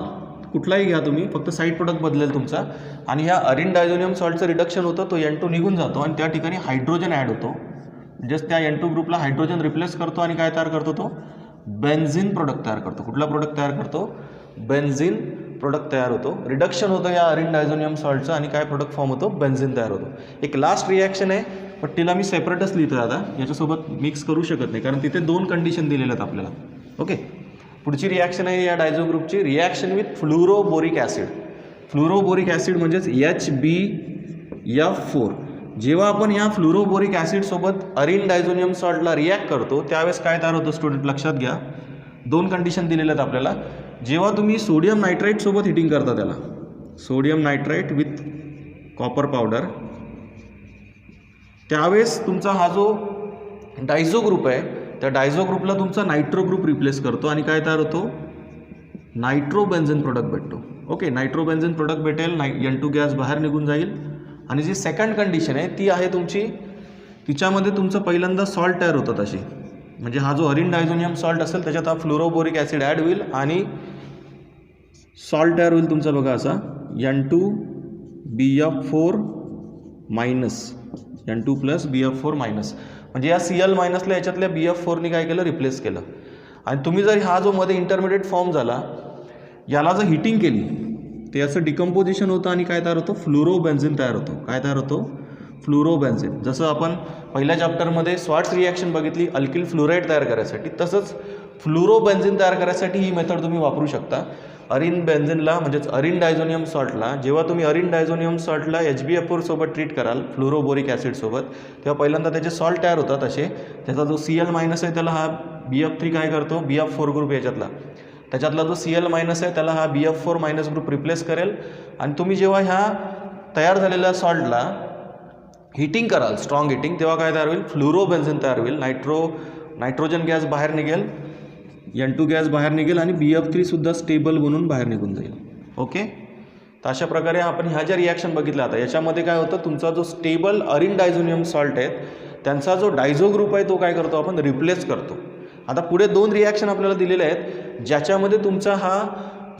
कुठलाही घ्या तुम्ही, फक्त साईड प्रोडक्ट बदलेल तुमचा, आणि ह्या अरिन डायझोनियम सॉल्टचं रिडक्शन होतं, तो N2 निघून जातो आणि त्या ठिकाणी हायड्रोजन ॲड होतो. जस्ट त्या N2 ग्रुपला हायड्रोजन रिप्लेस करतो आणि काय तयार करतो? तो बेन्झीन प्रोडक्ट तयार करतो. कुठला प्रोडक्ट तयार करतो? बेन्झीन प्रोडक्ट तयार होतो. रिडक्शन होतं या अरिन डायझोनियम सॉल्टचं आणि काय प्रोडक्ट फॉर्म होतो? बेन्झीन तयार होतो. एक लास्ट रिॲक्शन आहे पण तिला मी सेपरेटच लिहितो आता, याच्यासोबत मिक्स करू शकत नाही कारण तिथे 2 कंडिशन दिलेल्या आहेत आपल्याला. ओके. पुढची रिॲक्शन आहे या डायझो ग्रुपची, reaction with fluoroboric acid. Fluoroboric acid म्हणजेच HbF4. जेव्हा आपण या फ्लुरोबोरिक ॲसिडसोबत अरिन डायझोनियम सॉल्टला रिॲक्ट करतो त्यावेळेस काय तयार होतं स्टुडंट? लक्षात घ्या, 2 कंडिशन दिलेल्या आहेत आपल्याला. जेव्हा तुम्ही सोडियम नायट्राईटसोबत हिटिंग करता, त्याला सोडियम नायट्राईट विथ कॉपर पावडर, त्यावेळेस तुमचा हा जो डायझो ग्रुप आहे त्या डायझो ग्रुपला तुमचा नायट्रो ग्रुप रिप्लेस करतो आणि काय तयार होतो? नायट्रोबेन्झीन प्रोडक्ट भेटतो. ओके. नायट्रोबेन्झीन प्रोडक्ट भेटेल, N2 गॅस बाहेर निघून जाईल. आणि जी सेकंड कंडिशन आहे ती आहे तुमची, तिच्यामध्ये तुमचं पहिल्यांदा सॉल्ट तयार होतं तशी, म्हणजे हा जो अरिन डायझोनियम सॉल्ट असेल त्याच्यात हा फ्लुरोबोरिक ॲसिड ॲड होईल आणि सॉल्ट तयार होईल तुमचा बघा असा N2BF4 minus, N2 plus BF4 minus, म्हणजे या Cl मायनसला याच्यातल्या BF4नी काय केलं? रिप्लेस केलं. आणि तुम्ही जर हा जो मध्ये इंटरमिडिएट फॉर्म झाला याला जर हिटिंग केली ते असं डिकम्पोजिशन होतं आणि काय तयार होतं? फ्लुरोबेन्झीन तयार होतो. काय तयार होतो? फ्लुरोबेन्झीन. जसं आपण पहिल्या चॅप्टरमध्ये स्वार्ट्स रिॲक्शन बघितली अल्किल फ्लोराईड तयार करायसाठी, तसंच फ्लुरोबेन्झीन तयार करायसाठी ही मेथड तुम्ही वापरू शकता. अरिन बेन्झिनला म्हणजेच अरिन डायझोनियम सॉल्टला जेव्हा तुम्ही अरिन डायझोनियम सॉल्टला HbF4 सोबत ट्रीट कराल फ्लुरोबोरिक ॲसिडसोबत, तेव्हा पहिल्यांदा त्याचे सॉल्ट तयार होतात असे, त्याचा जो Cl मायनस आहे त्याला हा BF3 काय करतो? BF4 ग्रुप याच्यातला, त्याच्यातला जो Cl मायनस आहे त्याला हा BF4 मायनस ग्रुप रिप्लेस करेल. आणि तुम्ही जेव्हा ह्या तयार झालेल्या सॉल्टला हिटिंग कराल, स्ट्रॉंग हिटिंग, तेव्हा काय तयार होईल? फ्लुरोबेन्झीन तयार होईल. नायट्रोजन गॅस बाहेर निघेल, N2 गॅस बाहेर निघेल आणि BF3 सुद्धा स्टेबल बनून बाहेर निघून जाईल. ओके. तर अशा प्रकारे आपण ह्या ज्या रिॲक्शन बघितल्या आता याच्यामध्ये काय होतं? तुमचा जो स्टेबल अरिन डायझोनियम सॉल्ट आहे त्यांचा जो डायझो ग्रुप आहे तो काय करतो? आपण रिप्लेस करतो. आता पुढे 2 रिॲक्शन आपल्याला दिलेले आहेत ज्याच्यामध्ये तुमचा हा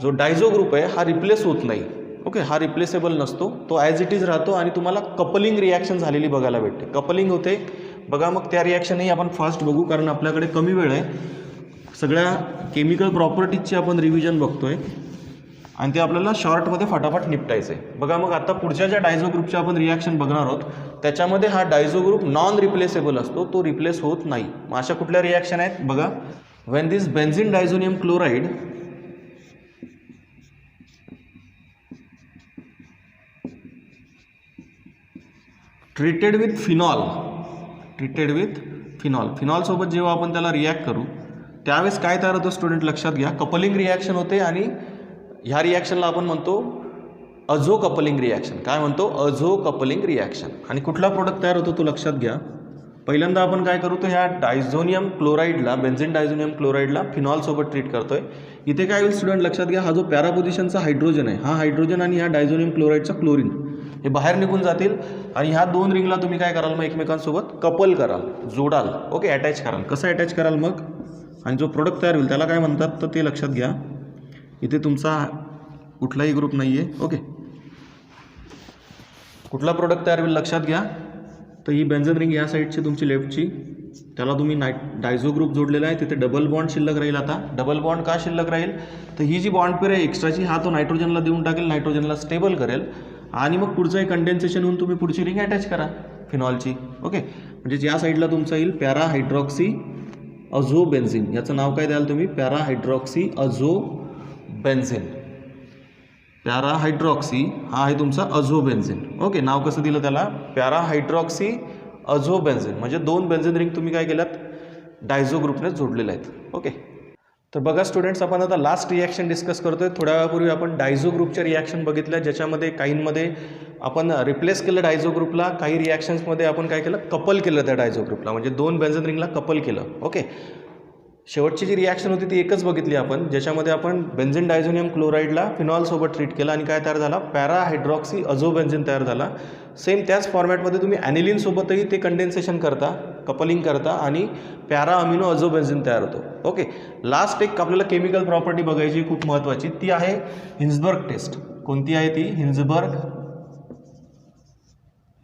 जो डायझो ग्रुप आहे हा रिप्लेस होत नाही. ओके, हा रिप्लेसेबल नसतो, तो ॲज इट इज राहतो आणि तुम्हाला कपलिंग रिॲक्शन झालेली बघायला भेटते. कपलिंग होते बघा. मग त्या रिॲक्शनही आपण फास्ट बघू कारण आपल्याकडे कमी वेळ आहे. सगळ्या केमिकल प्रॉपर्टीजची आपण रिव्हिजन बघतोय आणि ते आपल्याला शॉर्टमध्ये फटाफट निपटायचं आहे. बघा मग आता पुढच्या ज्या डायझो ग्रुपच्या आपण रिॲक्शन बघणार आहोत त्याच्यामध्ये हा डायझो ग्रुप नॉन रिप्लेसेबल असतो, तो रिप्लेस होत नाही. मग अशा कुठल्या रिॲक्शन आहेत बघा. When this benzene diazonium chloride treated with phenol, फिनॉलसोबत जेव्हा आपण त्याला रिॲक्ट करू त्यावेळेस काय तयार होतं स्टुडंट लक्षात घ्या. कपलिंग रिॲक्शन होते आणि ह्या रिॲक्शनला आपण म्हणतो अझो कपलिंग रिॲक्शन. काय म्हणतो? अझो कपलिंग रिॲक्शन. आणि कुठला प्रोडक्ट तयार होतो तो लक्षात घ्या. पहिल्यांदा आपण काय करू तर ह्या डायझोनियम क्लोराईडला, बेन्झीन डायझोनियम क्लोराईडला फिनॉलसोबत ट्रीट करतोय. इथे काय होईल स्टुडंट लक्षात घ्या, हा जो पॅरा पोझिशनचा हायड्रोजन आहे, हा हायड्रोजन आणि ह्या डायझोनियम क्लोराईडचा क्लोरीन हे बाहेर निघून जातील आणि ह्या दोन रिंगला तुम्ही काय कराल मग एकमेकांसोबत कपल कराल, जोडाल. ओके, अटॅच कराल. कसं अटॅच कराल मग? आणि जो प्रोडक्ट तयार होईल त्याला काय म्हणतात तर ते लक्षात घ्या. इथे तुमचा कुठलाही ग्रुप नाही आहे. ओके, कुठला प्रोडक्ट तयार होईल लक्षात घ्या. तर ही बेन्झीन रिंग या साईडची तुमची लेफ्टची, त्याला तुम्ही डायझो ग्रुप जोडलेला आहे, तिथे डबल बॉन्ड शिल्लक राहील. आता डबल बॉन्ड का शिल्लक राहील तर ही जी बॉन्ड पेअर आहे एक्स्ट्राची, हा तो नायट्रोजनला देऊन टाकेल, नायट्रोजनला स्टेबल करेल आणि मग पुढचं एक कंडेन्सेशन होऊन तुम्ही पुढची रिंग अटॅच करा फिनॉलची. ओके, म्हणजे या साईडला तुमचं येईल पॅरा हायड्रॉक्सी अझो बेन्झीन. याचं नाव काय द्याल तुम्ही? Para hydroxy azo benzene. Para hydroxy हा आहे तुमचा अझो बेन्झीन. ओके, नाव कसं दिलं त्याला? Para hydroxy azo benzene. म्हणजे दोन बेन्झीन रिंग तुम्ही काय केल्यात? डायझो ग्रुपने जोडलेल्या आहेत. ओके, तर बघा स्टुडंट्स, आपण आता लास्ट रिॲक्शन डिस्कस करतोय. थोड्या वेळापूर्वी आपण डायझो ग्रुपच्या रिॲक्शन बघितल्या, ज्याच्यामध्ये काहींमध्ये आपण रिप्लेस केलं डायझो ग्रुपला, काही रिॲक्शन्समध्ये आपण काय केलं? कपल केलं त्या डायझो ग्रुपला, म्हणजे दोन बेन्झीन रिंगला कपल केलं. ओके, शेवटची जी रिॲक्शन होती ती एकच बघितली आपण, ज्याच्यामध्ये आपण बेन्झीन डायझोनियम क्लोराईडला फिनॉलसोबत ट्रीट केलं आणि काय तयार झाला? पॅरा हायड्रॉक्सी अझो बेन्झीन तयार झाला. सेम त्याच फॉर्मॅटमध्ये तुम्ही ॲनिलिनसोबतही ते कंडेन्सेशन करता, कपलिंग करता आणि पॅरा अमिनो अझो बेन्झीन तयार होतो. ओके, लास्ट एक आपल्याला केमिकल प्रॉपर्टी बघायची खूप महत्त्वाची, ती आहे हिन्झबर्ग टेस्ट. कोणती आहे ती?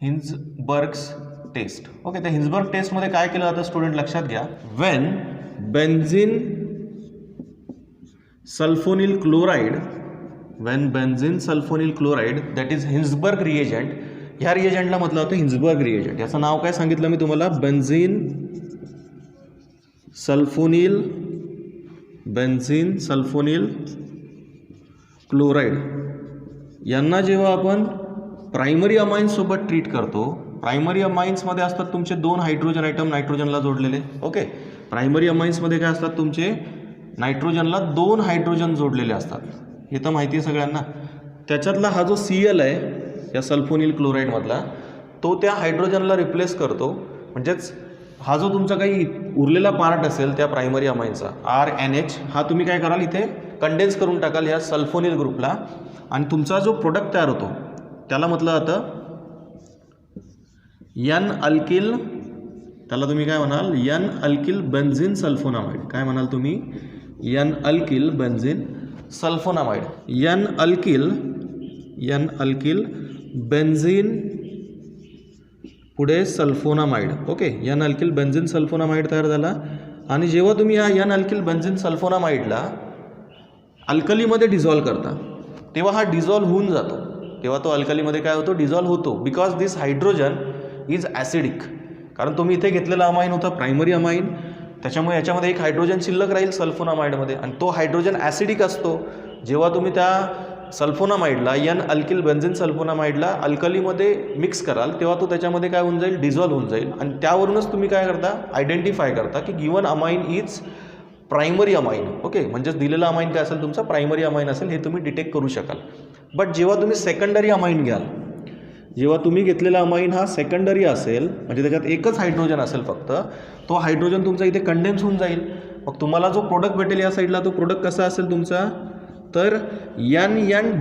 हिन्झबर्ग्स टेस्ट. ओके, त्या हिन्झबर्ग टेस्टमध्ये काय केलं जातं स्टुडंट लक्षात घ्या. When benzene sulphonyl chloride that is Hinsberg reagent, ह्या रिएजंटला म्हटलं होतं हिन्झबर्ग रिएजंट. याचं नाव काय सांगितलं मी तुम्हाला? Benzene sulphonyl chloride. यांना जेव्हा आपण प्रायमरी अमाइन्ससोबत ट्रीट करतो, प्रायमरी अमाइन्समध्ये असतात तुमचे दोन हायड्रोजन आयटम नायट्रोजनला जोडलेले. ओके, प्रायमरी अमाइन्समध्ये काय असतात तुमचे? नायट्रोजनला दोन हायड्रोजन जोडलेले असतात, हे तर माहिती आहे सगळ्यांना. त्याच्यातला हा जो Cl आहे या सल्फोनिल क्लोराईडमधला, तो त्या हायड्रोजनला रिप्लेस करतो. म्हणजेच हा जो तुमचा काही उरलेला पार्ट असेल त्या प्रायमरी अमाइनचा RNH, हा तुम्ही काय कराल? इथे कंडेन्स करून टाकाल या सल्फोनिल ग्रुपला आणि तुमचा जो प्रोडक्ट तयार होतो त्याला म्हटलं जातं N अल्किल. त्याला तुम्ही काय म्हणाल? N alkyl benzene sulphonamide. काय म्हणाल तुम्ही? N alkyl benzene sulphonamide. N alkyl benzene पुढे sulphonamide. Okay, N alkyl benzene sulphonamide तयार झाला. आणि जेव्हा तुम्ही या N अल्किल बेन्झीन सल्फोनामाइडला अल्कलीमध्ये डिझॉल्व करता तेव्हा हा डिझॉल्व होऊन जातो. तेव्हा तो अल्कलीमध्ये काय होतो? डिझॉल्व होतो. Because this hydrogen is acidic. कारण तुम्ही इथे घेतलेला अमाइन होता प्रायमरी अमाइन, त्याच्यामुळे याच्यामध्ये एक हायड्रोजन शिल्लक राहील सल्फोनामाइडमध्ये आणि तो हायड्रोजन ॲसिडिक असतो. जेव्हा तुम्ही त्या सल्फोनामाइडला N अल्किल बेन्झीन सल्फोनामाइडला अल्कलीमध्ये मिक्स कराल तेव्हा तो त्याच्यामध्ये काय होऊन जाईल? डिझॉल्व होऊन जाईल. आणि त्यावरूनच तुम्ही काय करता? आयडेंटिफाय करता की given amine is primary amine. Okay, म्हणजेच दिलेला अमाइन काय असेल तुमचा? प्रायमरी अमाइन असेल, हे तुम्ही डिटेक्ट करू शकाल. बट जेव्हा तुम्ही सेकंडरी अमाइन घ्याल, जेव्हा तुम्ही घेतलेला अमाइन हा सेकंडरी असेल, म्हणजे त्याच्यात एकच हायड्रोजन असेल फक्त, तो हायड्रोजन तुमचा इथे कंडेन्स होऊन जाईल. मग तुम्हाला जो प्रोडक्ट भेटेल या साईडला, तो प्रोडक्ट कसा असेल तुमचा? तर N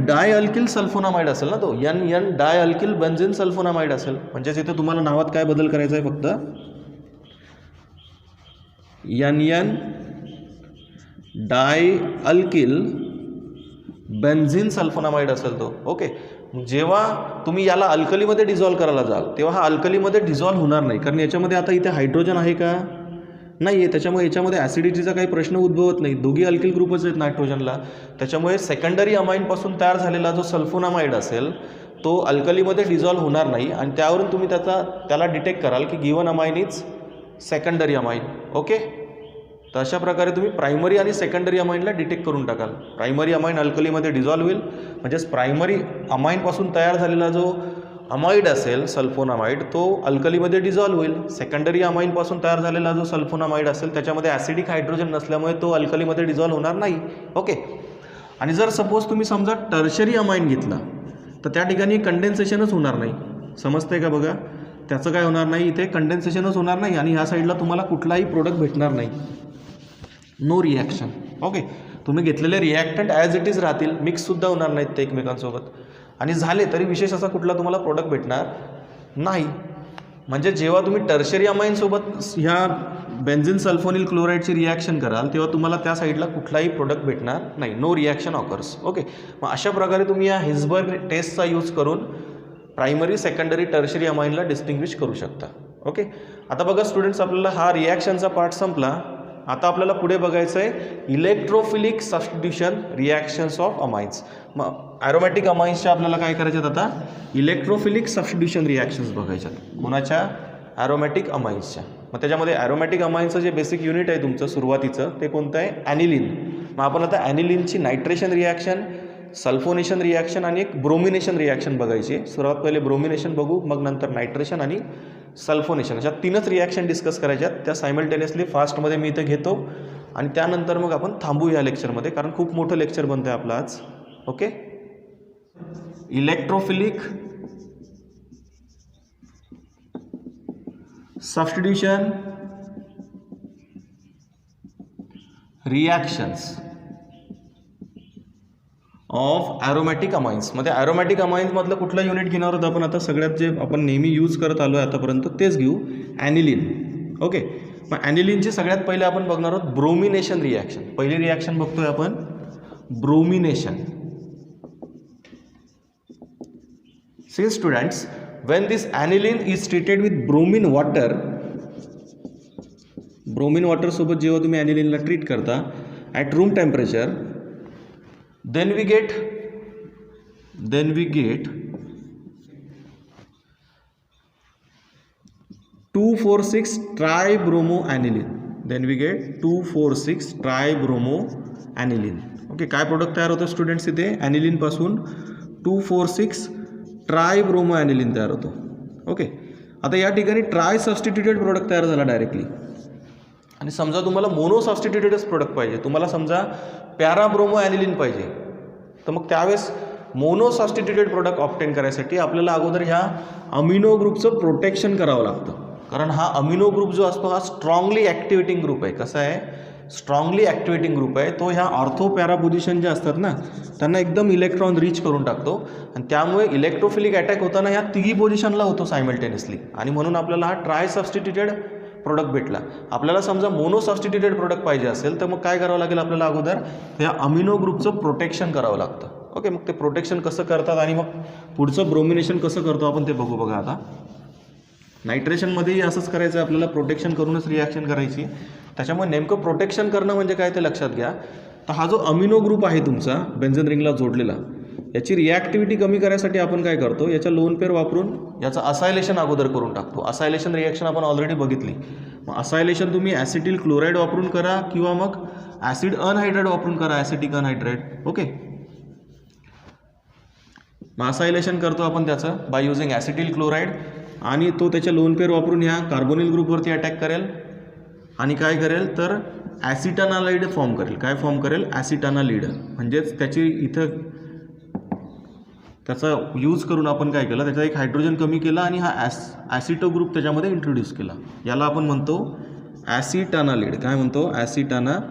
डाय अल्किल सल्फोनामाइड असेल ना तो, N डाय अल्किल बेन्झीन सल्फोनामाइड असेल. म्हणजेच इथे तुम्हाला नावात काय बदल करायचा आहे? फक्त N डाय अल्किल बेन्झिन सल्फोनामाइड असेल तो. ओके, जेव्हा तुम्ही याला अल्कलीमध्ये डिझॉल्व्ह करायला जाल तेव्हा हा अल्कलीमध्ये डिझॉल्व्ह होणार नाही, कारण याच्यामध्ये आता इथे हायड्रोजन आहे का, नाही आहे. त्याच्यामुळे याच्यामध्ये ॲसिडिटीचा काही प्रश्न उद्भवत नाही. दोघी अल्किल ग्रुपच आहेत नायट्रोजनला. त्याच्यामुळे सेकंडरी अमाईनपासून तयार झालेला जो सल्फोनामाइड असेल तो अल्कलीमध्ये डिझॉल्व्ह होणार नाही आणि त्यावरून तुम्ही त्याला डिटेक्ट कराल की given amine is secondary amine. Okay, तर अशा प्रकारे तुम्ही प्रायमरी आणि सेकंडरी अमाईनला डिटेक्ट करून टाकाल. प्रायमरी अमाईन अल्कलीमध्ये डिझॉल्व्ह होईल, म्हणजेच प्रायमरी अमाईनपासून तयार झालेला जो अमाईड असेल सल्फोनामाइड तो अल्कलीमध्ये डिझॉल्व्ह होईल. सेकंडरी अमाईनपासून तयार झालेला जो सल्फोनामाइड असेल त्याच्यामध्ये ॲसिडिक हायड्रोजन नसल्यामुळे तो अल्कलीमध्ये डिझॉल्व्ह होणार नाही. ओके, आणि जर सपोज तुम्ही समजा टर्शरी अमाईन घेतला तर त्या ठिकाणी कंडेन्सेशनच होणार नाही. समजतंय का बघा, त्याचं काय होणार नाही, इथे कंडेन्सेशनच होणार नाही आणि ह्या साईडला तुम्हाला कुठलाही प्रोडक्ट भेटणार नाही. No reaction. ओके, तुम्ही घेतलेले रिॲक्टंट ॲज इट इज राहतील, मिक्ससुद्धा होणार नाहीत ते एकमेकांसोबत, आणि झाले तरी विशेष असा कुठला तुम्हाला प्रोडक्ट भेटणार नाही. म्हणजे जेव्हा तुम्ही टर्शरी अमाईनसोबत ह्या बेन्झिन सल्फोनिल क्लोराईडची रिॲक्शन कराल तेव्हा तुम्हाला त्या साईडला कुठलाही प्रोडक्ट भेटणार नाही. No reaction occurs. ओके, मग अशा प्रकारे तुम्ही या हिल्सबर्ग टेस्टचा यूज करून प्रायमरी सेकंडरी टर्शरी अमाईनला डिस्टिंग्विश करू शकता. ओके, आता बघा स्टुडंट्स, आपल्याला हा रिॲक्शनचा पार्ट संपला. आता आपल्याला पुढे बघायचं आहे electrophilic substitution reactions of amines. मग ॲरोमॅटिक अमाईन्सच्या आपल्याला काय करायच्यात, आता इलेक्ट्रोफिलिक सबस्टिट्यूशन रिॲक्शन्स बघायच्यात. कोणाच्या, ॲरोमॅटिक अमाईन्सच्या. मग त्याच्यामध्ये ॲरोमॅटिक अमाईन्सचं जे बेसिक युनिट आहे तुमचं सुरुवातीचं ते कोणतं आहे, ॲनिलिन. मग आपण आता ॲनिलिनची नायट्रेशन रिॲक्शन, सल्फोनेशन रिॲक्शन आणि एक ब्रोमिनेशन रिॲक्शन बघायची. सर्वात पहिले ब्रोमिनेशन बघू, मग नंतर नायट्रेशन आणि सल्फोनेशन, अशा तीनच रिॲक्शन डिस्कस करायच्यात. त्या सायमल्टेनियसली फास्टमध्ये मी इथं घेतो आणि त्यानंतर मग आपण थांबू या लेक्चरमध्ये, कारण खूप मोठं लेक्चर बनतं आहे आपलं आज. Okay, electrophilic substitution reactions of aromatic amines. मध्ये ॲरोमॅटिक अमाईन्समधलं कुठलं युनिट घेणार आहोत आपण आता, सगळ्यात जे आपण नेहमी यूज करत आलो आहे आतापर्यंत तेच घेऊ, ॲनिलिन. ओके, मग ॲनिलिनची सगळ्यात पहिले आपण बघणार आहोत ब्रोमिनेशन रिॲक्शन. पहिली रिॲक्शन बघतोय आपण bromination. See students, when this aniline is treated with bromine water सोबत जेव्हा तुम्ही ॲनिलिनला ट्रीट करता at room temperature, then we get 2,4,6 tribromoaniline. then we get 2,4,6 tribromoaniline. Okay, काय प्रोडक्ट तयार होतं स्टुडंट्स इथे, ॲनिलिनपासून 2,4,6 ट्रायब्रोमोॲनिलिन तयार होतो. ओके, आता या ठिकाणी ट्राय सबस्टिट्यूटेड प्रोडक्ट तयार झाला डायरेक्टली. आणि समजा तुम्हाला मोनो सबस्टिट्यूटेडच प्रोडक्ट पाहिजे, तुम्हाला समजा पॅराब्रोमोॲनिलिन पाहिजे, तर मग त्यावेळेस मोनो सबस्टिट्यूटेड प्रोडक्ट ऑप्टेन करायसाठी आपल्याला अगोदर ह्या अमिनो ग्रुपचं प्रोटेक्शन करावं लागतं. कारण हा अमिनो ग्रुप जो असतो हा स्ट्रॉंगली ॲक्टिवेटिंग ग्रुप आहे. कसा आहे, स्ट्रॉंगली ॲक्टिवेटिंग ग्रुप आहे तो. ह्या ऑर्थो पॅरा पोझिशन जे असतात ना त्यांना एकदम इलेक्ट्रॉन रीच करून टाकतो आणि त्यामुळे इलेक्ट्रोफिलिक अटॅक होताना ह्या तिघी पोझिशनला होतो सायमल्टेनियसली, आणि म्हणून आपल्याला हा ट्राय सबस्टिट्यूटेड प्रोडक्ट भेटला. आपल्याला समजा मोनो सबस्टिट्यूटेड प्रोडक्ट पाहिजे असेल तर मग काय करावं लागेल, आपल्याला अगोदर या अमिनो ग्रुपचं प्रोटेक्शन करावं लागतं. ओके, मग ते प्रोटेक्शन कसं करतात आणि मग पुढचं ब्रोमिनेशन कसं करतो आपण ते बघू. बघा आता नायट्रेशनमध्येही असंच करायचं आहे आपल्याला, प्रोटेक्शन करूनच रिॲक्शन करायची. त्याच्यामुळे नेमकं प्रोटेक्शन करणं म्हणजे काय ते लक्षात घ्या. तर हा जो अमिनो ग्रुप आहे तुमचा बेन्झीन रिंगला जोडलेला, याची रिॲक्टिव्हिटी कमी करायसाठी आपण काय करतो, याच्या लोन पेअर वापरून याचं असायलेशन अगोदर करून टाकतो. असायलेशन रिॲक्शन आपण ऑलरेडी बघितली. मग असायलेशन तुम्ही ॲसिटिल क्लोराईड वापरून करा किंवा मग ॲसिड अनहायड्रेट वापरून करा, ॲसिटिक अनहायड्रेट. ओके, मग असायलेशन करतो आपण त्याचं बाय युझिंग ॲसिटिल क्लोराईड, आणि तो त्याच्या लोन पेअर वापरून ह्या कार्बोनिल ग्रुपवरती अटॅक करेल आणि काय करेल तर ॲसिटानालाइड फॉर्म करेल. काय फॉर्म करेल, ॲसिटानालिड. म्हणजेच त्याची इथं त्याचा यूज करून आपण काय केलं, त्याचा एक हायड्रोजन कमी केला आणि हा ॲसिटो ग्रुप त्याच्यामध्ये इंट्रोड्यूस केला. याला आपण म्हणतो ॲसिटानालिड. काय म्हणतो, ॲसिटानालिड.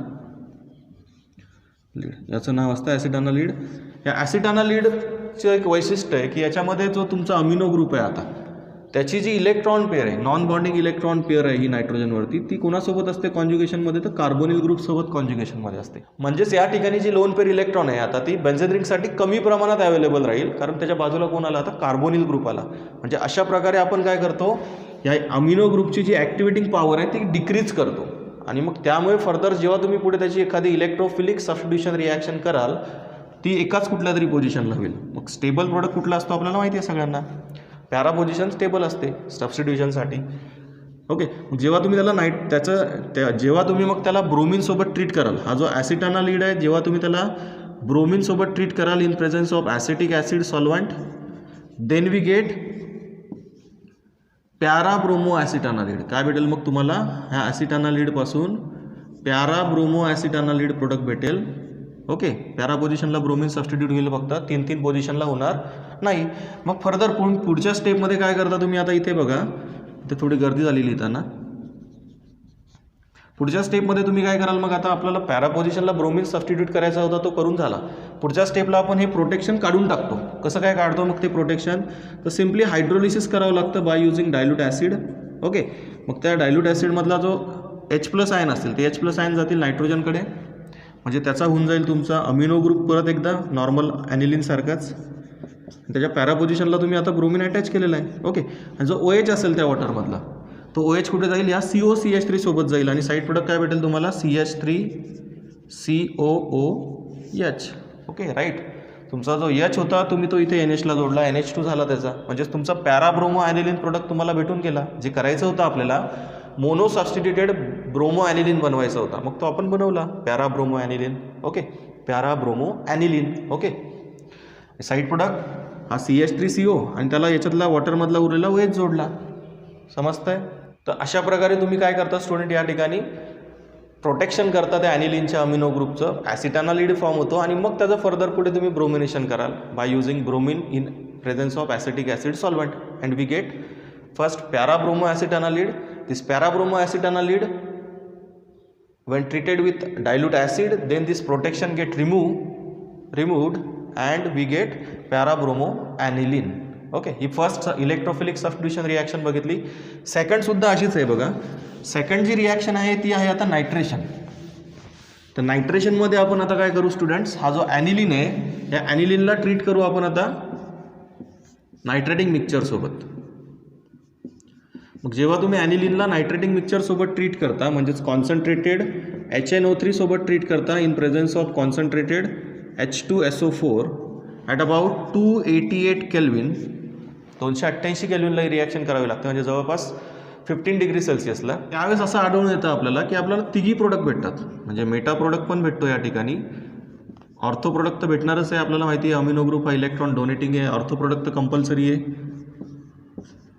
याचं नाव असतं ॲसिटानालिड. या ॲसिटानालिडचं एक वैशिष्ट्य आहे की याच्यामध्ये जो तुमचा अमिनो ग्रुप आहे आता त्याची जी इलेक्ट्रॉन पेअर आहे, नॉन बॉन्डिंग इलेक्ट्रॉन पेअर आहे ही नायट्रोजनवरती, ती कोणासोबत असते कॉन्ज्युगेशनमध्ये, तर कार्बोनिल ग्रुपसोबत कॉन्ज्युगेशनमध्ये असते. म्हणजेच या ठिकाणी जी लोन पेअर इलेक्ट्रॉन आहे आता ती बेन्झीन रिंगसाठी कमी प्रमाणात अवेलेबल राहील, कारण त्याच्या बाजूला कोण आला, आता कार्बोनिल ग्रुप आला. म्हणजे अशा प्रकारे आपण काय करतो, या अमिनो ग्रुपची जी ॲक्टिवेटिंग पॉवर आहे ती डिक्रीज करतो. आणि मग त्यामुळे फर्दर जेव्हा तुम्ही पुढे त्याची एखादी इलेक्ट्रोफिलिक सबस्टिट्यूशन रिॲक्शन कराल, ती एकाच कुठल्या तरी पोझिशनला होईल. मग स्टेबल प्रोडक्ट कुठला असतो आपल्याला माहिती आहे सगळ्यांना, पॅरा पोझिशन स्टेबल असते सबस्टिट्यूशनसाठी. ओके, जेव्हा तुम्ही त्याला जेव्हा तुम्ही मग त्याला ब्रोमिनसोबत ट्रीट कराल, हा जो ॲसिटानालीड आहे, जेव्हा तुम्ही त्याला ब्रोमिनसोबत ट्रीट कराल in presence of acetic acid solvent, then we get para bromo acetanilide. काय भेटेल मग तुम्हाला, ह्या ॲसिटानालीडपासून पॅरा ब्रोमो ॲसिटानालीड प्रोडक्ट भेटेल. ओके, पॅरा पोझिशनला ब्रोमिन सबस्टिट्यूट होईल, फक्त 3 पोझिशनला होणार नाही. मग फर्दर पुढच्या स्टेपमध्ये काय करता तुम्ही, आता इथे बघा, इथे थोडी गर्दी झालेली लिहिताना. पुढच्या स्टेपमध्ये तुम्ही काय कराल, मग आता आपल्याला पॅरा पोझिशनला ब्रोमिन सबस्टिट्यूट करायचा होता, तो करून झाला. पुढच्या स्टेपला आपण हे प्रोटेक्शन काढून टाकतो. कसं काय काढतो मग ते प्रोटेक्शन, तर सिम्पली हायड्रोलिसिस करावं लागतं by using dilute acid. Okay, मग त्या डायल्यूट ॲसिडमधला जो H+ आयन असतील ते H+ आयन जातील नायट्रोजनकडे, म्हणजे त्याचा होऊन जाईल तुमचा अमिनो ग्रुप परत एकदा नॉर्मल ॲनिलिनसारखाच. त्याच्या पॅरा पोझिशनला तुम्ही आता ब्रोमिन अटॅच केलेला आहे. ओके, आणि जो OH असेल त्या वॉटरमधला, तो OH कुठे जाईल, या COCH3 सोबत जाईल, आणि साईड प्रोडक्ट काय भेटेल तुम्हाला, CH3COOH. Okay, right. तुमचा जो H होता तुम्ही तो इथे NH ला जोडला, NH2 झाला त्याचा, म्हणजेच तुमचा पॅरा ब्रोमो ॲनिलिन प्रोडक्ट तुम्हाला भेटून गेला. जे करायचं होतं आपल्याला, मोनो सबस्टिट्यूटेड ब्रोमो ॲनिलिन बनवायचा होता, मग तो आपण बनवला, para bromo aniline. Okay, para bromo aniline. Okay, side product हा CH3CO आणि त्याला याच्यातला वॉटरमधला उरलेला OH जोडला. समजतंय? तर अशा प्रकारे तुम्ही काय करता स्टुडंट, या ठिकाणी प्रोटेक्शन करता त्या ॲनिलिनच्या अमिनो ग्रुपचं, ॲसिटानालीड फॉर्म होतो, आणि मग त्याचं फर्दर पुढे तुम्ही ब्रोमिनेशन कराल by using bromine in presence of acetic acid solvent, and we get first para bromo acetanilide. This para-bromo acetanilide, when treated with dilute acid, then this protection get removed and we get para-bromo aniline. Okay, he first electrophilic substitution reaction बघितली. Second सुद्धा अशीच आहे बघा. Second जी reaction आहे ती आहे आता nitration. तर नायट्रेशनमध्ये आपण आता काय करू स्टुडंट्स, हा जो ॲनिलिन आहे या ॲनिलिनला ट्रीट करू आपण आता नायट्रेटिंग मिक्सचरसोबत. मग जेव्हा तुम्ही ॲनिलिनला नायट्रेटिंग मिक्सचरसोबत ट्रीट करता, म्हणजेच कॉन्सन्ट्रेटेड HNO3 सोबत ट्रीट करता in presence of concentrated H2SO4 at about 288 kelvin, 288 केल्विनला ही रिॲक्शन करावी लागते, म्हणजे जवळपास 15 डिग्री सेल्सिअसला. त्यावेळेस असं आढळून येतं आपल्याला की आपल्याला तिघी प्रोडक्ट भेटतात, म्हणजे मेटा प्रोडक्ट पण भेटतो या ठिकाणी, ऑर्थो प्रोडक्ट तर भेटणारच आहे, आपल्याला माहिती आहे अमिनो ग्रुप हा इलेक्ट्रॉन डोनेटिंग आहे, ऑर्थो प्रोडक्ट तर कंपल्सरी आहे.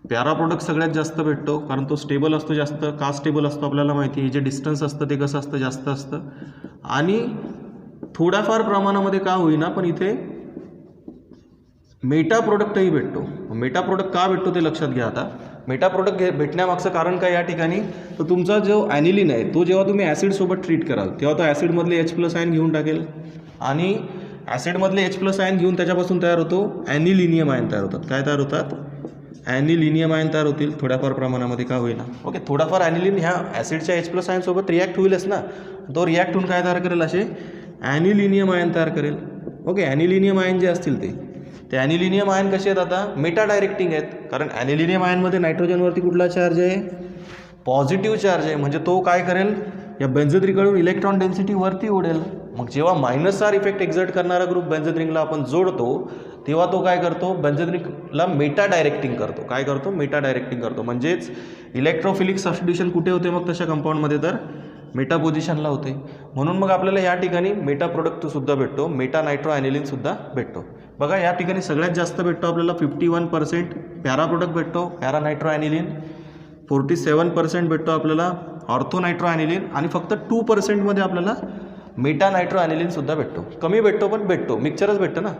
पॅरा प्रोडक्ट सगळ्यात जास्त भेटतो, कारण तो स्टेबल असतो जास्त. का स्टेबल असतो आपल्याला माहिती आहे, जे डिस्टन्स असतं ते कसं असतं, जास्त असतं, आणि थोड्याफार प्रमाणामध्ये का होईना पण इथे मेटा प्रोडक्टही भेटतो. मेटा प्रोडक्ट का भेटतो ते लक्षात घ्या. आता मेटा प्रोडक्ट भेटण्यामागचं कारण काय या ठिकाणी, तर तुमचा जो ॲनिलिन आहे तो जेव्हा तुम्ही ॲसिडसोबत ट्रीट कराल तेव्हा तो ॲसिडमधले H+ आयन घेऊन टाकेल, आणि ॲसिडमधले H+ आयन घेऊन त्याच्यापासून तयार होतो ॲनिलिनियम आयन तयार होतात. काय तयार होतात, ॲनिलिनियम आयन तयार होतील थोड्याफार प्रमाणामध्ये का होईना. ओके, थोडाफार ॲनिलिन ह्या ॲसिडच्या H+ आयनसोबत रिॲक्ट होईलच ना, तो रिॲक्ट होऊन काय तयार करेल, असे ॲनिलिनियम आयन तयार करेल. ओके, ॲनिलिनियम आयन जे असतील ते ॲनिलिनियम आयन कसे आहेत, आता मेटा डायरेक्टिंग आहेत, कारण ॲनिलिनियम आयनमध्ये नायट्रोजनवरती कुठला चार्ज आहे, पॉझिटिव्ह चार्ज आहे, म्हणजे तो काय करेल, या बेन्झोद्रीकडून इलेक्ट्रॉन डेन्सिटी वरती उडेल. मग जेव्हा -R इफेक्ट एक्झर्ट करणारा ग्रुप बेन्झोद्रिंगला आपण जोडतो तेव्हा तो काय करतो, बेन्झोद्रिंगला मेटा डायरेक्टिंग करतो. काय करतो, मेटा डायरेक्टिंग करतो, म्हणजेच इलेक्ट्रोफिलिक सबस्टिट्यूशन कुठे होते मग तशा कंपाऊंडमध्ये, तर मेटा पोझिशनला होते. म्हणून मग आपल्याला या ठिकाणी मेटा प्रोडक्टसुद्धा भेटतो, मेटा नायट्रो ॲनिलिनसुद्धा भेटतो. बघा या ठिकाणी सगळ्यात जास्त भेटतो आपल्याला 51% पॅरा प्रोडक्ट भेटतो, पॅरा नायट्रो ॲनिलिन. 47% भेटतो आपल्याला ऑर्थो नायट्रो ॲनिलिन, आणि फक्त 2% आपल्याला मेटा नायट्रो ॲनिलिनसुद्धा भेटतो. कमी भेटतो पण भेटतो, मिक्सचरच भेटतं ना.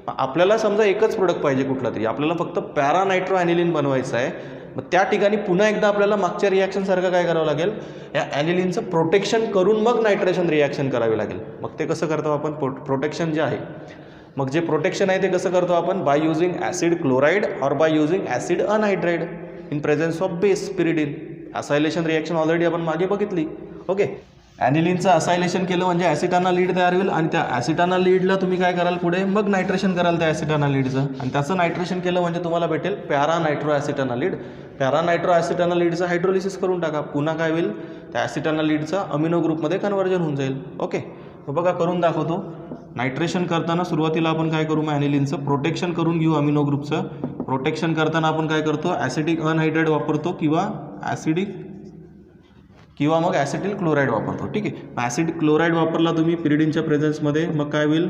आपल्याला समजा एकच प्रोडक्ट पाहिजे कुठला तरी, आपल्याला फक्त पॅरा नायट्रो ॲनिलिन बनवायचं आहे, मग त्या ठिकाणी पुन्हा एकदा आपल्याला मागच्या रिॲक्शनसारखं काय करावं लागेल, या ॲनिलिनचं प्रोटेक्शन करून मग नायट्रेशन रिॲक्शन करावी लागेल. मग ते कसं करतो आपण, प्रोटेक्शन जे आहे मग जे प्रोटेक्शन आहे ते कसं करतो आपण, by using acid chloride or by using acid anhydride in presence of base pyridine. Acylation reaction already आपण मागे बघितली. ओके, ॲनिलीनचं असायलेशन केलं म्हणजे ॲसिटानालीड तयार होईल आणि त्या ॲसिटानालीडला तुम्ही काय कराल पुढे, मग नायट्रेशन कराल त्या ॲसिटानालीडचं आणि त्याचं नायट्रेशन केलं म्हणजे तुम्हाला भेटेल para nitro acetanilide. Para nitro ॲसिटानालीडचं हायड्रोलिसिस करून टाका, पुन्हा काय होईल, त्या ॲसिटानालीडचा अमिनो ग्रुपमध्ये कन्व्हर्जन होऊन जाईल. ओके, मग बघा करून दाखवतो. नायट्रेशन करताना सुरुवातीला आपण काय करू, मग ॲनिलीनचं प्रोटेक्शन करून घेऊ अमिनो ग्रुपचं. प्रोटेक्शन करताना आपण काय करतो, ॲसिडिक अनहायड्राइड वापरतो किंवा मग ॲसिटिल क्लोराईड वापरतो. ठीक आहे, ॲसिड क्लोराईड वापरला तुम्ही पिरिडिनच्या प्रेझेन्समध्ये, मग काय होईल,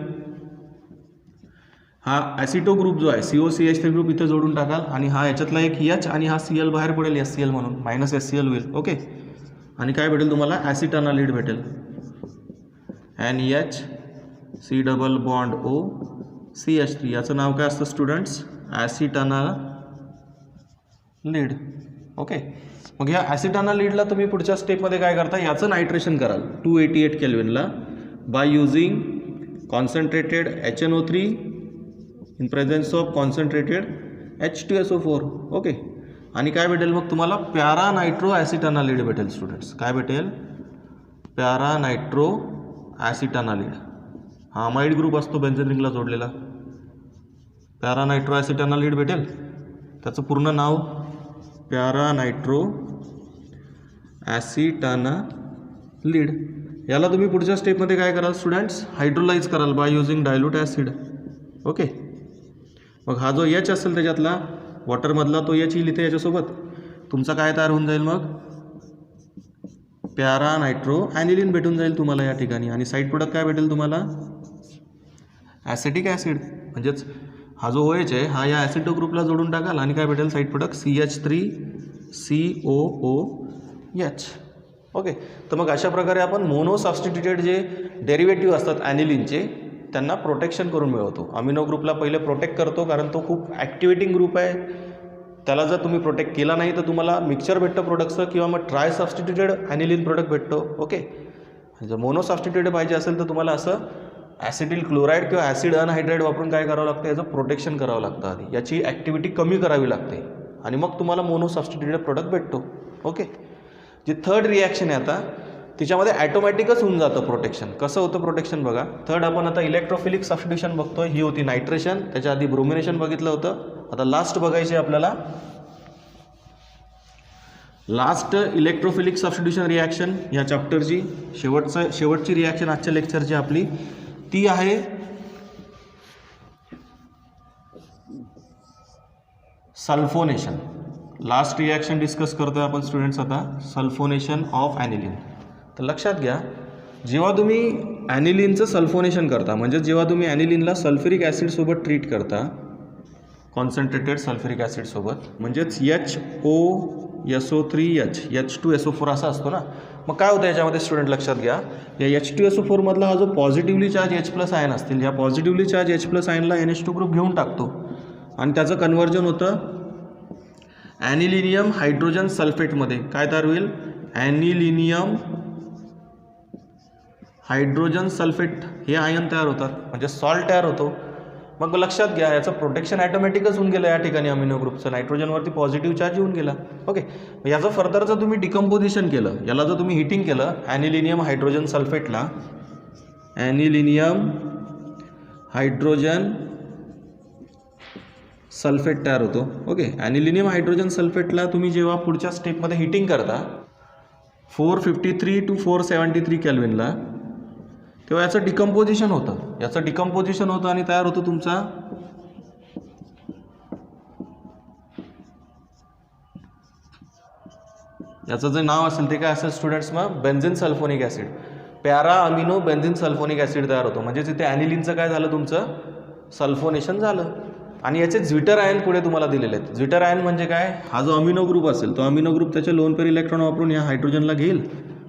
हा ॲसिटो ग्रुप जो आहे COCH3 ग्रुप इथं जोडून टाकाल आणि हा याच्यातला एक H आणि हा Cl बाहेर पडेल SCl म्हणून, -SCl होईल. ओके, आणि काय भेटेल तुम्हाला, ॲसिटानालीड भेटेल. NH C double bond O CH3, याचं नाव काय असतं स्टुडंट्स, ॲसिटानालीड. ओके, मग या ॲसिटानालीडला तुम्ही पुढच्या स्टेपमध्ये काय करता, याचं नायट्रेशन कराल 288 केल्विनला by using concentrated HNO3 in presence of concentrated H2SO4. Okay, आणि काय भेटेल मग तुम्हाला, पॅरा नायट्रो ॲसिटानालीड भेटेल स्टुडंट्स. काय भेटेल, पॅरा नायट्रो ॲसिटानालीड. हा अमाइड ग्रुप असतो बेन्झीन रिंगला जोडलेला, पॅरा नायट्रो ॲसिटानालीड भेटेल. त्याचं पूर्ण नाव पॅरा नायट्रो ॲसिटानालीड. याला तुम्ही पुढच्या स्टेपमध्ये काय कराल स्टुडंट्स, हायड्रोलाइज कराल by using dilute acid. Okay, मग हा जो H असेल त्याच्यातला वॉटरमधला तो H येईल इथे, याच्यासोबत तुमचा काय तयार होऊन जाईल, मग पॅरा नायट्रो ॲनिलीन भेटून जाईल तुम्हाला या ठिकाणी. आणि साईड प्रोडक्ट काय भेटेल तुम्हाला, ॲसिटिक ॲसिड. म्हणजेच हा जो OH आहे हा या ॲसिडो ग्रुपला जोडून टाकाल आणि काय भेटेल साईड प्रोडक्ट CH3COOH. ओके, तर मग अशा प्रकारे आपण मोनो सबस्टिट्युटेड जे डेरिव्हेटिव्ह असतात ॲनिलीनचे त्यांना प्रोटेक्शन करून मिळवतो. अमिनो ग्रुपला पहिले प्रोटेक्ट करतो कारण तो खूप ॲक्टिवेटिंग ग्रुप आहे. त्याला जर तुम्ही प्रोटेक्ट केला नाही तर तुम्हाला मिक्सचर भेटतं प्रोडक्टचं किंवा मग ट्राय सबस्टिट्युटेड ॲनिलीन प्रोडक्ट भेटतो. ओके, जर मोनो सबस्टिट्युटेड पाहिजे असेल तर तुम्हाला असं ॲसिटिल क्लोराईड किंवा ॲसिड अनहायड्राइड वापरून काय करावं लागतं, याचं प्रोटेक्शन करावं लागतं आधी, याची ॲक्टिव्हिटी कमी करावी लागते आणि मग तुम्हाला मोनो सबस्टिट्युटेड प्रोडक्ट भेटतो. ओके, जी थर्ड रिॲक्शन आहे आता तिच्यामध्ये ॲटोमॅटिकच होऊन जातं प्रोटेक्शन. कसं होतं प्रोटेक्शन बघा. थर्ड आपण आता इलेक्ट्रोफिलिक सबस्टिट्यूशन बघतोय. ही होती नायट्रेशन, त्याच्या आधी ब्रोमिनेशन बघितलं होतं. आता लास्ट बघायची आपल्याला, लास्ट इलेक्ट्रोफिलिक सबस्टिट्यूशन रिॲक्शन या चॅप्टरची शेवटची रिॲक्शन आजच्या लेक्चरची आपली ती आहे सल्फोनेशन. लास्ट रिॲक्शन डिस्कस करतोय आपण स्टुडंट्स आता, सल्फोनेशन ऑफ ॲनिलीन. तर लक्षात घ्या, जेव्हा तुम्ही ॲनिलीनचं सल्फोनेशन करता म्हणजे जेव्हा तुम्ही ॲनिलीनला सल्फ्युरिक ॲसिडसोबत ट्रीट करता, कॉन्सन्ट्रेटेड सल्फ्युरिक ॲसिडसोबत, म्हणजेच HOSO3H H2SO4 असा असतो ना. मग काय होतं याच्यामध्ये स्टुडंट लक्षात घ्या, या H2SO4 मधला हा जो पॉझिटिव्हली चार्ज H+ आयन असतील, या positively charge H+ आयनला NH2 group घेऊन टाकतो आणि त्याचं कन्व्हर्जन होतं ॲनिलिनियम हायड्रोजन सल्फेटमध्ये. काय तयार होईल, ॲनिलिनियम हायड्रोजन सल्फेट हे आयन तयार होतात, म्हणजे सॉल्ट तयार होतो. मग लक्षात घ्या, याचं प्रोटेक्शन ॲटोमॅटिकच होऊन गेलं या ठिकाणी अमिनो ग्रुपचं, नायट्रोजनवरती पॉझिटिव्ह चार्ज येऊन गेला. ओके, याचं फर्दर जर तुम्ही डिकम्पोजिशन केलं, याला जर तुम्ही हिटिंग केलं ॲनिलिनियम हायड्रोजन सल्फेटला, ॲनिलिनियम हायड्रोजन सल्फेट तयार होतो. ओके, ॲनिलिनियम हायड्रोजन सल्फेटला तुम्ही जेव्हा पुढच्या स्टेपमध्ये हिटिंग करता 453 to 473 केल्विनला, तेव्हा याचं डिकम्पोजिशन होतं, आणि तयार होतो तुमचा याचं जे नाव असेल ते काय असेल स्टुडंट्स, मग benzene sulphonic acid, para amino benzene sulphonic acid तयार होतो. म्हणजे तिथे ॲनिलीनचं काय झालं, तुमचं सल्फोनेशन झालं. आणि याचे झ्विटर आयन पुढे तुम्हाला दिलेले आहेत. झ्विटर आयन म्हणजे काय, हा जो अमिनो ग्रुप असेल तो अमिनो ग्रुप त्याचे लोन पेअर इलेक्ट्रॉन वापरून या हायड्रोजनला घेईल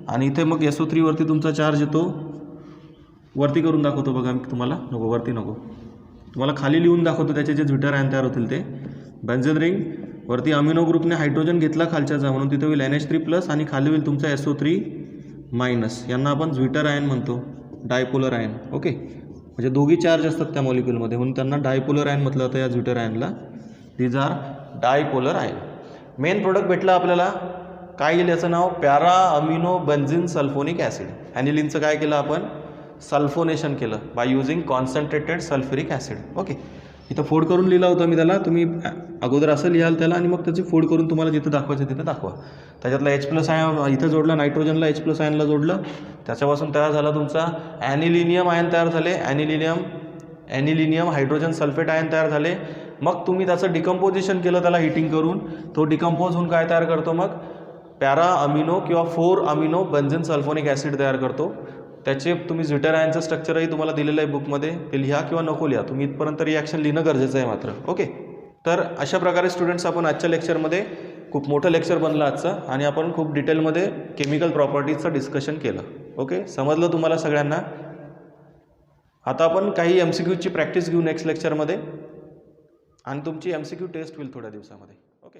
आणि इथे मग SO3 वरती तुमचा चार्ज येतो. वरती करून दाखवतो बघा मी तुम्हाला, नको वरती नको, तुम्हाला खाली लिहून दाखवतो त्याचे जे झ्विटर आयन तयार होतील ते. बेन्झीन रिंग वरती अमिनो ग्रुपने हायड्रोजन घेतला खालच्याचा, म्हणून तिथे होईल NH3+ आणि खाली होईल तुमचा SO3-. यांना आपण झ्विटर आयन म्हणतो, डायपोलर आयन. ओके, म्हणजे दोघी चार्ज असतात त्या मॉलिक्यूलमध्ये, म्हणून त्यांना डायपोलर आयन म्हटलं जातं या ज्युटर आयनला. These are dipolar ion. Main product भेटलं आपल्याला, काय येईल याचं नाव, para amino benzene sulphonic acid. ॲनिलीनचं काय केलं आपण, सल्फोनेशन केलं by using concentrated sulphuric acid. Okay, इथं फोड करून लिहिलं होतं मी त्याला, तुम्ही अगोदर असं लिहाल त्याला आणि मग त्याची फोड करून तुम्हाला जिथं दाखवायचं तिथं दाखवा. त्याच्यातला H+ आयन इथं जोडला, नायट्रोजनला H+ आयनला जोडलं, त्याच्यापासून तयार झाला तुमचा ॲनिलिनियम आयन तयार झाले, ॲनिलिनियम हायड्रोजन सल्फेट आयन तयार झाले. मग तुम्ही त्याचं डिकम्पोजिशन केलं त्याला हिटिंग करून, तो डिकम्पोज होऊन काय तयार करतो, मग पॅरा अमिनो किंवा 4 अमिनो बेन्झीन सल्फोनिक ॲसिड तयार करतो. त्याचे तुम्ही ज्युटर आयनचं स्ट्रक्चरही तुम्हाला दिलेलं आहे बुकमध्ये, ते लिहा किंवा नको लिहा, तुम्ही इथपर्यंत रिॲक्शन लिहिणं गरजेचं आहे मात्र. ओके, तर अशा प्रकारे स्टुडंट्स आपण आजच्या लेक्चरमध्ये, खूप मोठं लेक्चर बनलं आजचं, आणि आपण खूप डिटेलमध्ये केमिकल प्रॉपर्टीजचं डिस्कशन केलं. ओके, समजलं तुम्हाला सगळ्यांना. आता आपण काही MCQची प्रॅक्टिस घेऊ नेक्स्ट लेक्चरमध्ये, आणि तुमची MCQ टेस्ट होईल थोड्या दिवसामध्ये. ओके.